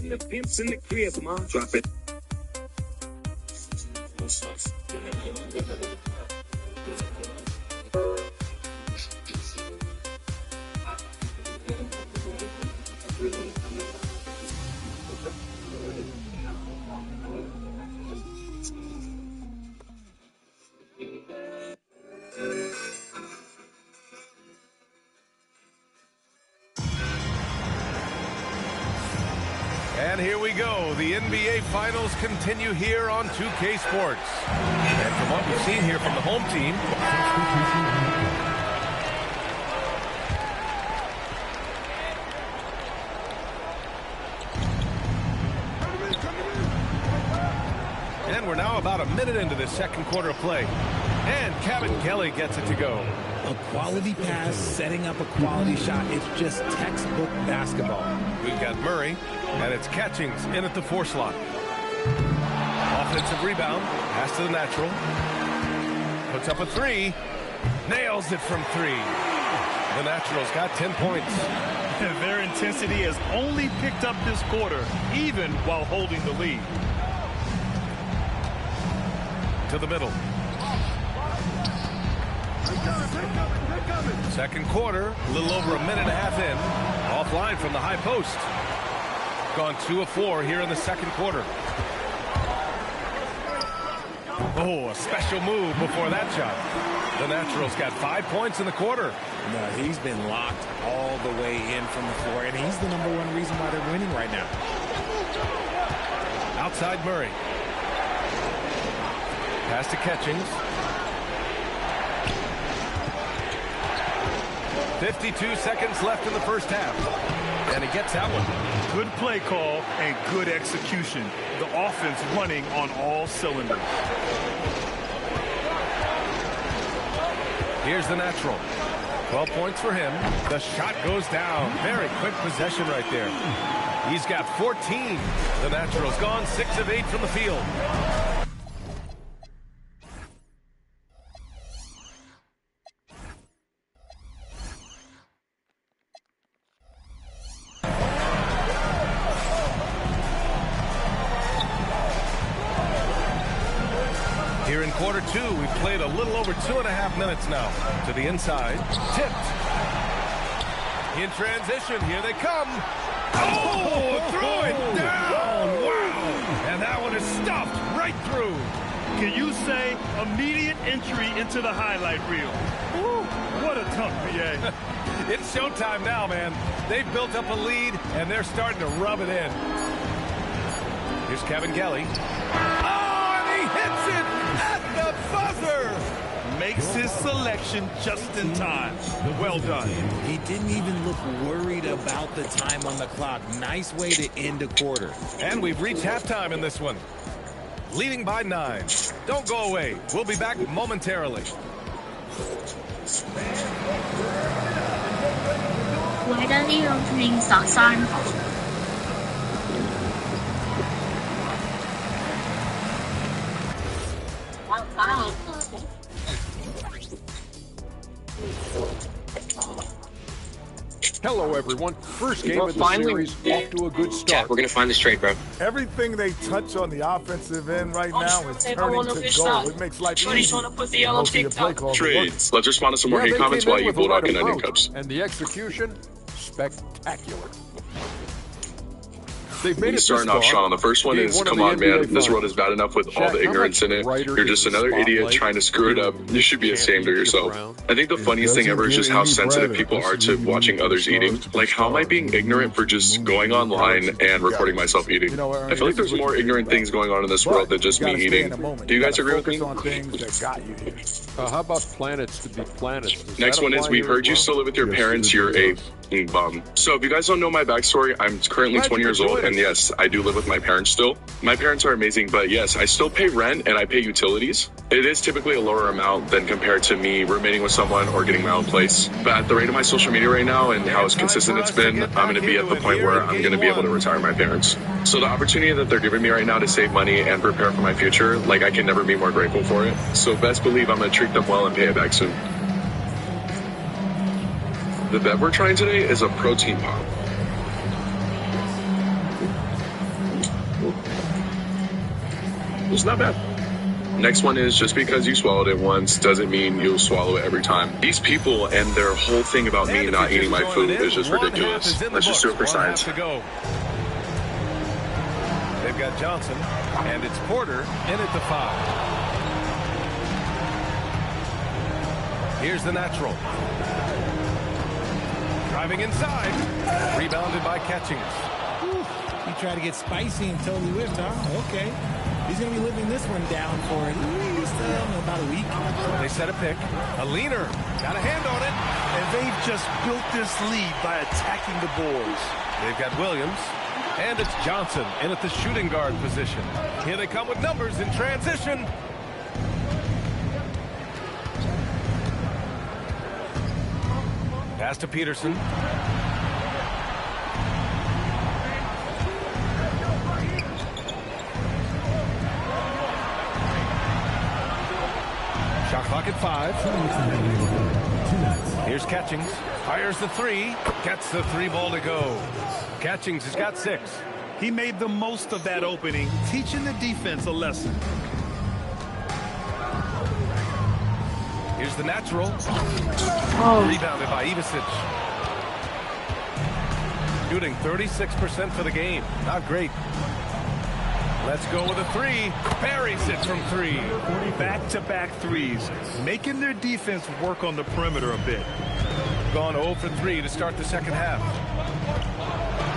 The pimps in the crib, ma. Drop it. And here we go. The NBA Finals continue here on 2K Sports. And from what we've seen here from the home team, and we're now about a minute into the second quarter of play. And Kevin Kelly gets it to go. A quality pass, setting up a quality shot. It's just textbook basketball. We've got Murray, and it's Catchings in at the 4 slot. Offensive rebound, pass to the natural. Puts up a 3, nails it from 3. The natural's got 10 points. Their intensity has only picked up this quarter, even while holding the lead. To the middle. Second quarter, a little over a minute and a half in. Offline from the high post. Gone 2 of 4 here in the second quarter. Oh, a special move before that shot. The Naturals got 5 points in the quarter. No, he's been locked all the way in from the floor, and he's the #1 reason why they're winning right now. Outside Murray. Pass to Catchings. 52 seconds left in the first half. And he gets that one. Good play call and good execution. The offense running on all cylinders. Here's the Natural. 12 points for him. The shot goes down. Very quick possession right there. He's got 14. The Natural's gone 6 of 8 from the field. Here in quarter 2, we've played a little over 2.5 minutes now. To the inside. Tipped. In transition, here they come. Oh, throw it down. Wow. And that one is stuffed right through. Can you say immediate entry into the highlight reel? Woo, what a tough VA. It's showtime now, man. They've built up a lead, and they're starting to rub it in. Here's Kevin Gelly. Oh, and he hits it at the buzzer. Makes his selection just in time. Well done. He didn't even look worried about the time on the clock. Nice way to end a quarter. And we've reached halftime in this one. Leading by 9. Don't go away. We'll be back momentarily. Hello, everyone. First game of the series, off to a good start. Yeah, we're going to find this trade, bro. Everything they touch on the offensive end right now is turning to gold. It makes life easy. Most of your play calls Trades. Let's respond to some more hate comments while you pull out an onion cups. And the execution, spectacular. They've made He's starting off strong. The first one is, come on, man. This world is bad enough with all the ignorance in it. You're just another idiot trying to screw it up. You should be ashamed of yourself. I think the funniest thing ever is just how sensitive people are to watching others eating. Like, how am I being ignorant for just going online and recording myself eating? I feel like there's more ignorant things going on in this world than just me eating. Do you guys agree with me? How about planets to be planets? Next one is, we heard you still live with your parents. You're a bum. So if you guys don't know my backstory, I'm currently 20 years old, and yes, I do live with my parents still. My parents are amazing, but yes, I still pay rent and I pay utilities. It is typically a lower amount than compared to me roommating with someone or getting my own place. But at the rate of my social media right now and how consistent it's been, I'm going to be at the point where I'm going to be able to retire my parents. So the opportunity that they're giving me right now to save money and prepare for my future, like, I can never be more grateful for it. So best believe I'm going to treat them well and pay it back soon. The bet we're trying today is a protein pop. It's not bad. Next one is, just because you swallowed it once doesn't mean you'll swallow it every time. These people and their whole thing about me not eating my food is just ridiculous. Let's just do it for science. They've got Johnson, and it's Porter in at the 5. Here's the Natural. Driving inside. Rebounded by Catchings. He tried to get spicy and totally whiffed, huh? Okay. He's going to be living this one down for at least about a week. They set a pick. A leaner. Got a hand on it. And they've just built this lead by attacking the boards. They've got Williams. And it's Johnson in at the shooting guard position. Here they come with numbers in transition. Pass to Peterson. Shot clock at 5. Here's Catchings. Fires the 3. Gets the 3-ball to go. Catchings has got 6. He made the most of that opening, teaching the defense a lesson. Here's the natural. Rebounded by Ivisic. Shooting 36% for the game. Not great. Let's go with a three. Buries it from three. Back-to-back threes, making their defense work on the perimeter a bit. Gone 0 for 3 to start the second half.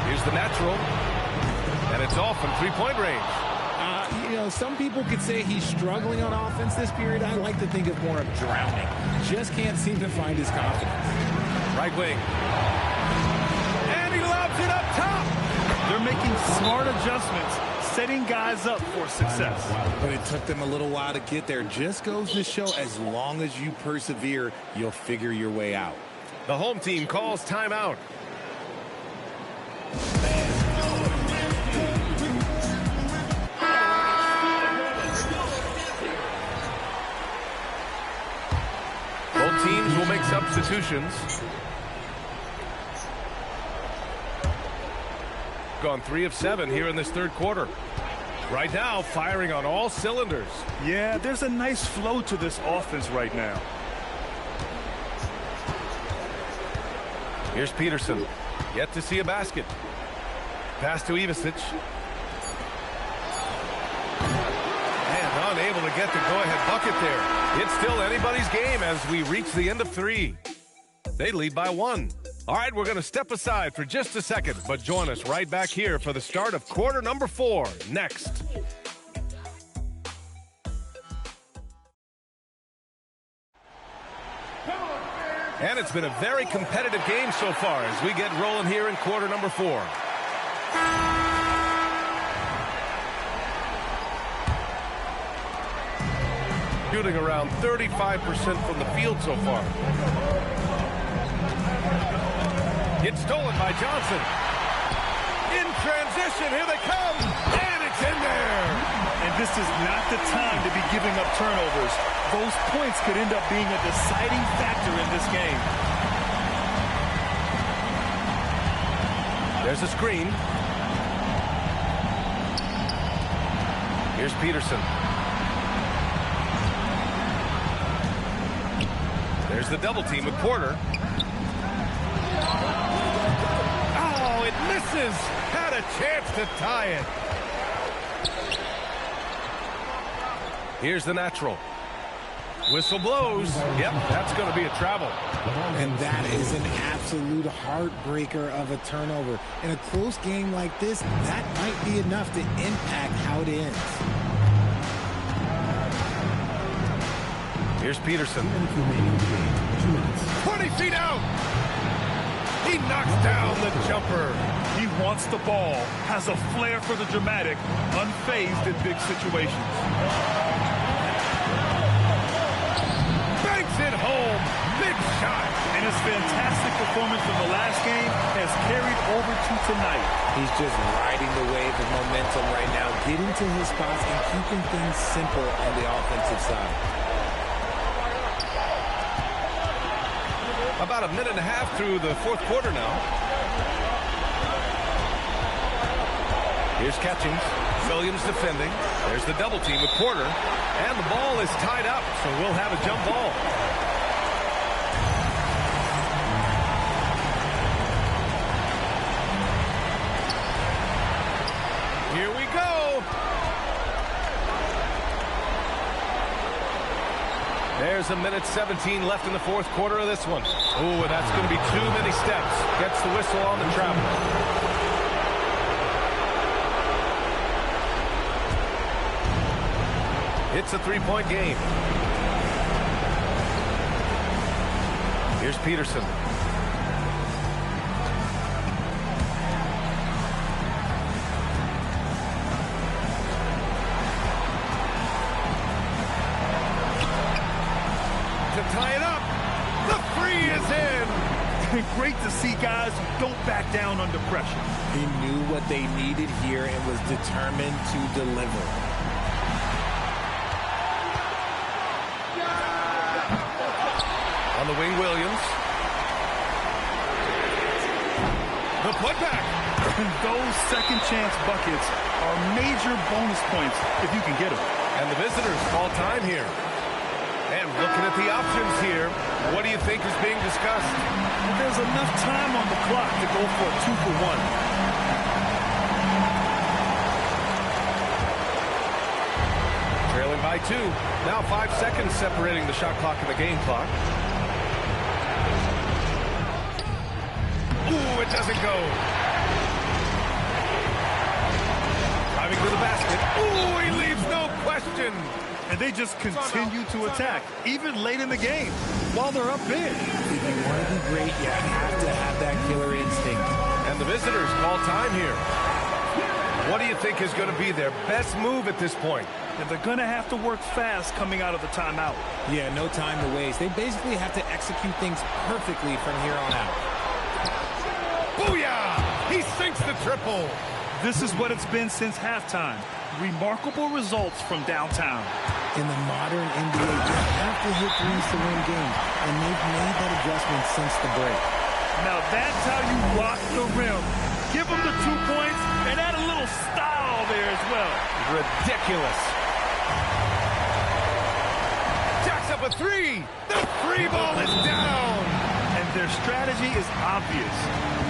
Here's the natural. And it's off from three-point range. You know, some people could say he's struggling on offense this period. I like to think of more of drowning. Just can't seem to find his confidence. Right wing. And he lobs it up top. They're making smart adjustments, setting guys up for success. But it took them a little while to get there. Just goes to show, as long as you persevere, you'll figure your way out. The home team calls timeout. Both teams will make substitutions. Gone 3 of 7 here in this third quarter. Right now, firing on all cylinders. Yeah, there's a nice flow to this offense right now. Here's Peterson. Yet to see a basket. Pass to Ivisic. And unable to get the go-ahead bucket there. It's still anybody's game as we reach the end of 3. They lead by 1. All right, we're going to step aside for just a second, but join us right back here for the start of quarter number 4 next. And it's been a very competitive game so far as we get rolling here in quarter number 4. Shooting around 35% from the field so far. It's stolen by Johnson. In transition, here they come, and it's in there. And this is not the time to be giving up turnovers. Those points could end up being a deciding factor in this game. There's a screen. Here's Peterson. There's the double team with Porter. Oh, it misses. Had a chance to tie it. Here's the natural. Whistle blows. Yep, that's going to be a travel. And that is an absolute heartbreaker of a turnover. In a close game like this, that might be enough to impact how it ends. Here's Peterson. 20 feet out. He knocks down the jumper. He wants the ball, has a flair for the dramatic, unfazed in big situations. Banks it home. Big shot. And his fantastic performance from the last game has carried over to tonight. He's just riding the wave of momentum right now, getting to his spots and keeping things simple on the offensive side. About a minute and a half through the fourth quarter now. Here's Catchings. Williams defending. There's the double team with Porter. And the ball is tied up, so we'll have a jump ball. Here we go. There's a minute 17 left in the fourth quarter of this one. Ooh, and that's going to be too many steps. Gets the whistle on the travel. It's a three-point game. Here's Peterson. To tie it up. The three is in. Great to see guys who don't back down under pressure. He knew what they needed here and was determined to deliver. On the wing, Williams. The putback. Those second chance buckets are major bonus points if you can get them. And the visitors call time here. And looking at the options here, what do you think is being discussed? Well, there's enough time on the clock to go for a 2-for-1. Trailing by 2. Now 5 seconds separating the shot clock and the game clock. Ooh, it doesn't go. Driving to the basket. Ooh, he leaves no question. And they just continue to attack, even late in the game, while they're up big. If you want to be great, you have to have that killer instinct. And the visitors call time here. What do you think is going to be their best move at this point? And they're going to have to work fast coming out of the timeout. Yeah, no time to waste. They basically have to execute things perfectly from here on out. Booyah! He sinks the triple. This is what it's been since halftime. Remarkable results from downtown. In the modern NBA, you have to hit threes to win games, and they've made that adjustment since the break. Now that's how you rock the rim. Give them the 2 points and add a little style there as well. Ridiculous. Jacks up a 3. The 3 ball is down. And their strategy is obvious.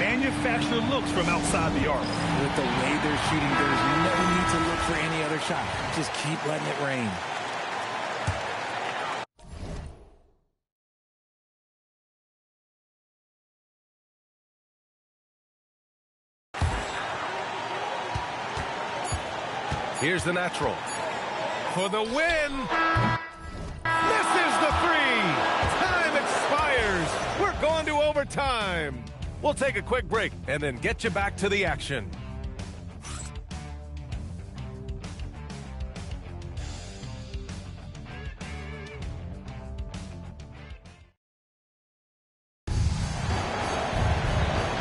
Manufacture looks from outside the arc. With the way they're shooting, there's no need to look for any other shot. Just keep letting it rain. Here's the natural. For the win. Misses the 3. Time expires. We're going to overtime. We'll take a quick break and then get you back to the action.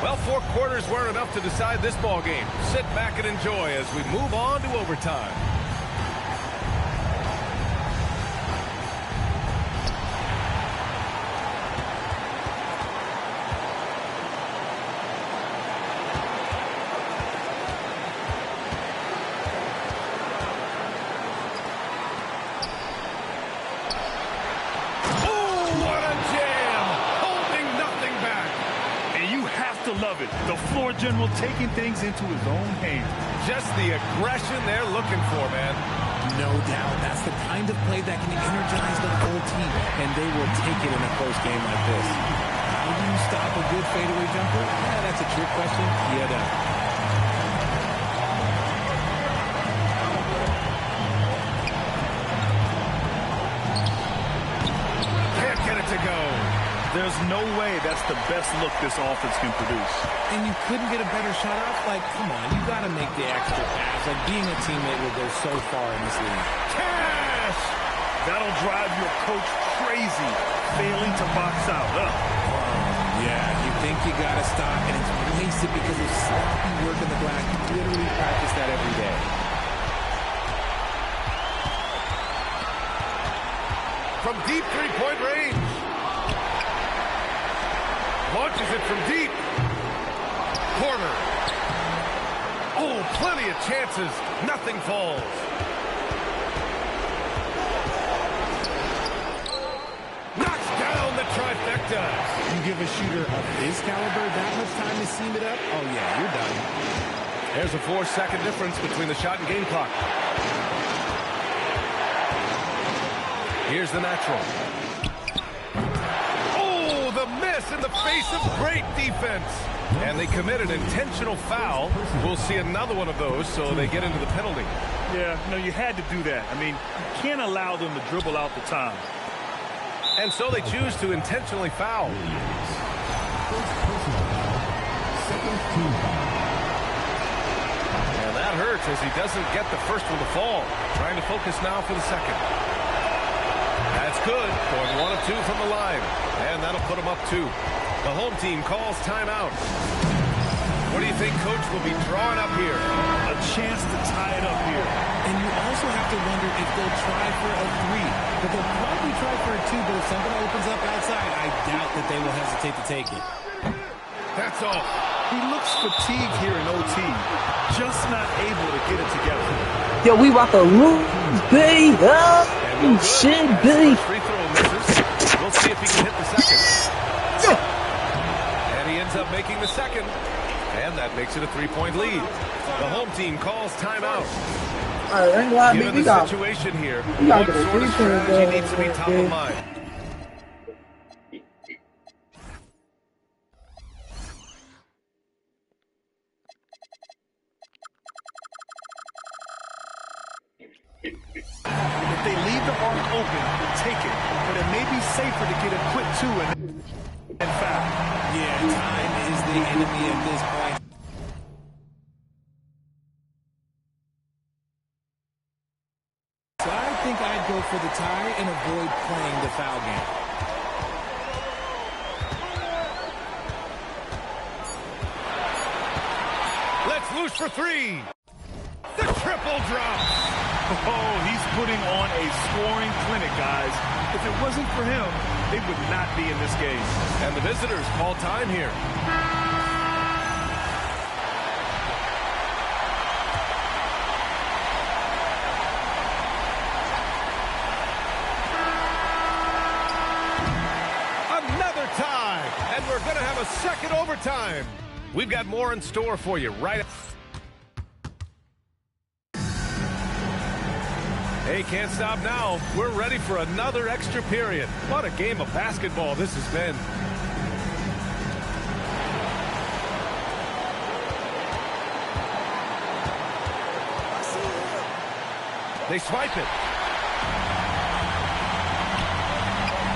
Well, 4 quarters weren't enough to decide this ball game. Sit back and enjoy as we move on to overtime. Love it. The floor general taking things into his own hands. Just the aggression they're looking for, man. No doubt. That's the kind of play that can energize the whole team, and they will take it in a close game like this. How do you stop a good fadeaway jumper? Yeah, that's a trick question. You don't. Can't get it to go. There's no way that's the best look this offense can produce. And you couldn't get a better shot off? Like, come on, you got to make the extra pass. Like, being a teammate will go so far in this league. Cash! That'll drive your coach crazy, failing to box out. Yeah, you think you got to stop, and it's wasted because of sloppy work in the glass. You literally practice that every day. From deep three-point range. Launches it from deep. Corner. Oh, plenty of chances. Nothing falls. Knocks down the trifecta. You give a shooter of his caliber that much time to seam it up? Oh, yeah, you're done. There's a 4-second difference between the shot and game clock. Here's the natural. The miss in the face of great defense. And they commit an intentional foul. We'll see another one of those, so they get into the penalty. Yeah, no, you had to do that. I mean, you can't allow them to dribble out the time. And so they choose to intentionally foul. And that hurts as he doesn't get the first one to fall. Trying to focus now for the second. That's good. Going 1 of 2 from the line. And that'll put them up 2. The home team calls timeout. What do you think Coach will be drawing up here? A chance to tie it up here. And you also have to wonder if they'll try for a 3. But they'll probably try for a 2, but if something opens up outside, I doubt that they will hesitate to take it. That's all. He looks fatigued here in OT. Just not able to get it together. Yo, we about to lose, B. Oh, shit, B. if he can hit the second. And he ends up making the second. And that makes it a 3-point lead. The home team calls timeout. All right, ain't lie, Given we the got situation here, we got what the sort of defense, strategy needs to be top of mind? If they leave the arc open, take it. But it may be safer to get a quick 2 and foul. Yeah, time is the enemy at this point. So I think I'd go for the tie and avoid playing the foul game. Let's loose for 3. The triple drop. Oh, he's putting on a scoring clinic, guys. If it wasn't for him, they would not be in this game. And the visitors call time here. Another tie, and we're going to have a second overtime. We've got more in store for you right. Hey, can't stop now. We're ready for another extra period. What a game of basketball this has been. They swipe it.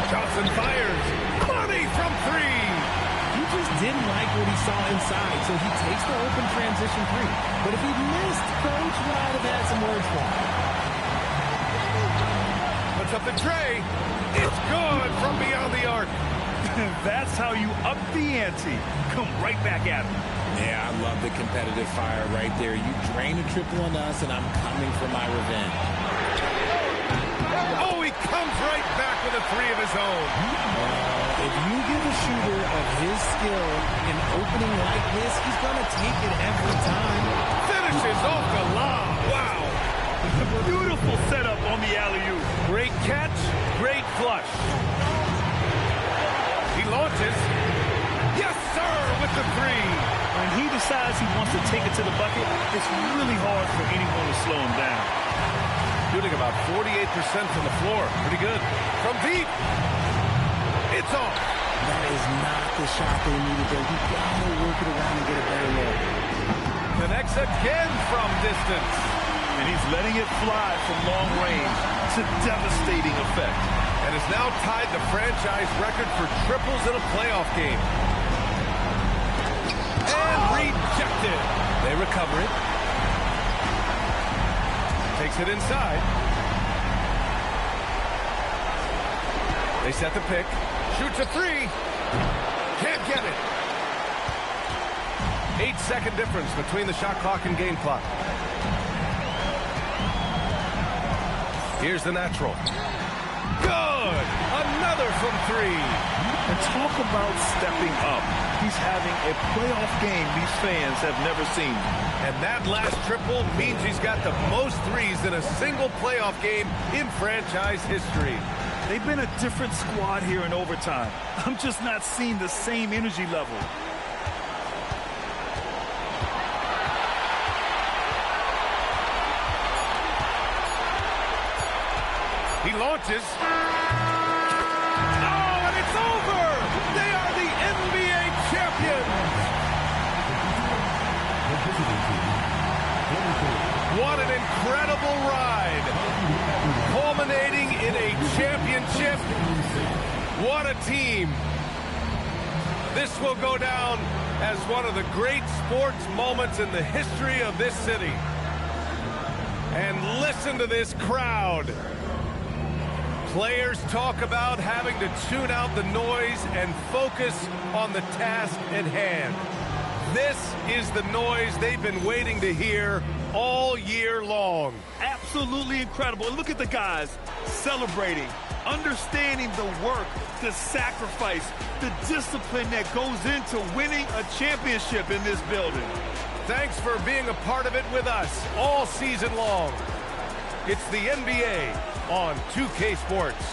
Johnson fires. Money from 3. He just didn't like what he saw inside, so he takes the open transition 3. But if he missed, Coach might have had some words for him. Puts up the tray. It's good from beyond the arc. That's how you up the ante. Come right back at him. Yeah, I love the competitive fire right there. You drain a triple on us, and I'm coming for my revenge. Oh, he comes right back with a 3 of his own. If you give a shooter of his skill an opening like this, he's going to take it every time. Finishes off the lob. Wow. Beautiful setup on the alley-oop. Great catch, great flush. He launches. Yes, sir, with the 3. When he decides he wants to take it to the bucket, it's really hard for anyone to slow him down. Shooting about 48% from the floor. Pretty good. From deep. It's off. That is not the shot they needed there. You got to work it around and get a better look. Connects again from distance. And he's letting it fly from long range to devastating effect. And has now tied the franchise record for triples in a playoff game. And rejected. They recover it. Takes it inside. They set the pick. Shoots a 3. Can't get it. 8-second difference between the shot clock and game clock. Here's the natural. Good! Another from 3. And talk about stepping up. He's having a playoff game these fans have never seen. And that last triple means he's got the most 3s in a single playoff game in franchise history. They've been a different squad here in overtime. I'm just not seeing the same energy level. He launches. Oh, and it's over! They are the NBA champions! What an incredible ride! Culminating in a championship. What a team! This will go down as one of the great sports moments in the history of this city. And listen to this crowd. Players talk about having to tune out the noise and focus on the task at hand. This is the noise they've been waiting to hear all year long. Absolutely incredible. And look at the guys celebrating, understanding the work, the sacrifice, the discipline that goes into winning a championship in this building. Thanks for being a part of it with us all season long. It's the NBA on 2K Sports.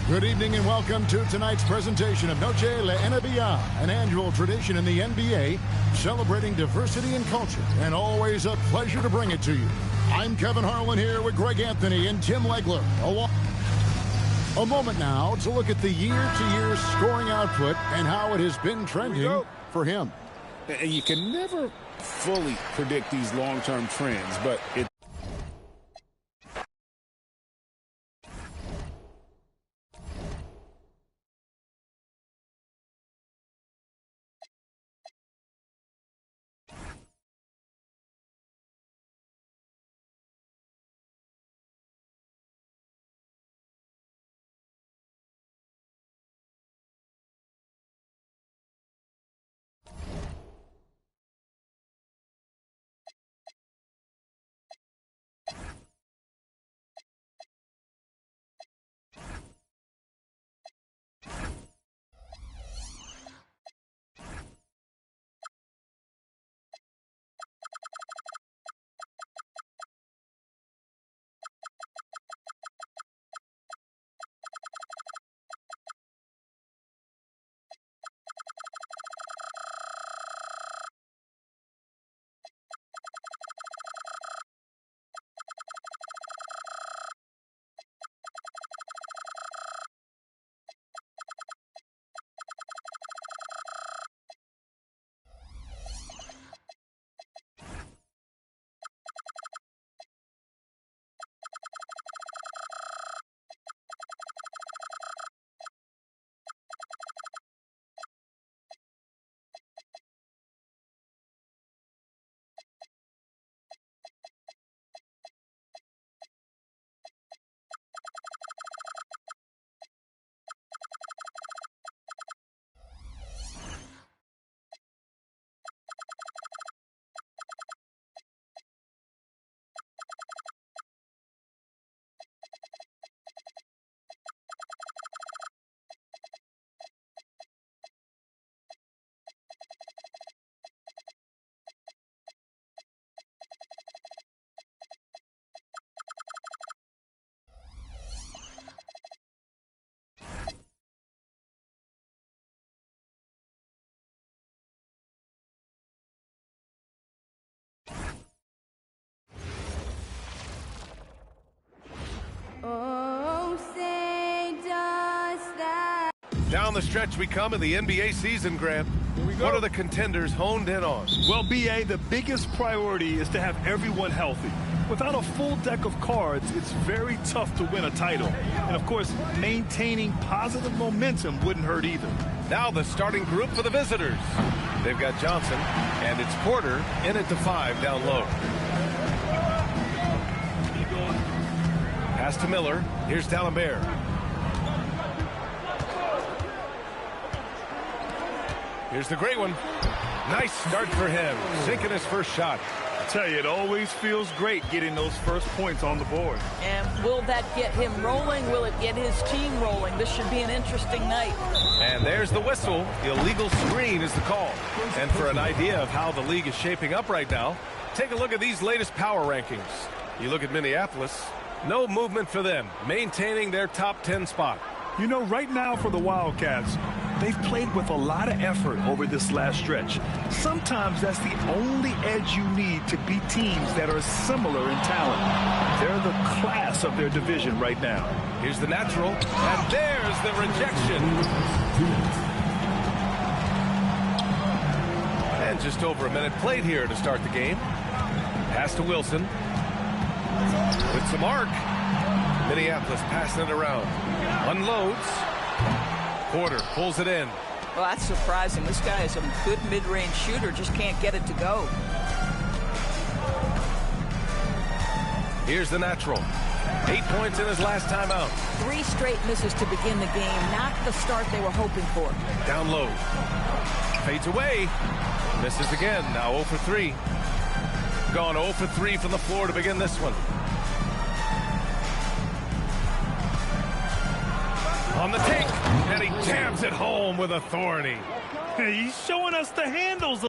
Good evening and welcome to tonight's presentation of Noche La NBA, an annual tradition in the NBA celebrating diversity and culture, and always a pleasure to bring it to you. I'm Kevin Harlan here with Greg Anthony and Tim Legler. A moment now to look at the year-to-year scoring output and how it has been trending for him. And you can never fully predict these long-term trends, but it Down the stretch we come in the NBA season, Grant. What are the contenders honed in on? Well, B.A., the biggest priority is to have everyone healthy. Without a full deck of cards, it's very tough to win a title. And, of course, maintaining positive momentum wouldn't hurt either. Now the starting group for the visitors. They've got Johnson, and it's Porter in at the 5 down low. Pass to Miller. Here's D'Alembert. Here's the great one. Nice start for him, sinking his first shot. I tell you, it always feels great getting those first points on the board. And will that get him rolling? Will it get his team rolling? This should be an interesting night. And there's the whistle. The illegal screen is the call. And for an idea of how the league is shaping up right now, take a look at these latest power rankings. You look at Minneapolis, no movement for them, maintaining their top 10 spot. You know, right now for the Wildcats, they've played with a lot of effort over this last stretch. Sometimes that's the only edge you need to beat teams that are similar in talent. They're the class of their division right now. Here's the natural, and there's the rejection. And just over a minute played here to start the game. Pass to Wilson. With some arc. Minneapolis passing it around. Unloads. Porter pulls it in. Well, that's surprising. This guy is a good mid-range shooter, just can't get it to go. Here's the natural. 8 points in his last time out. 3 straight misses to begin the game. Not the start they were hoping for. Down low. Fades away. Misses again. Now 0 for 3. Gone 0 for 3 from the floor to begin this one. On the take, and he jams it home with authority. He's showing us the handles.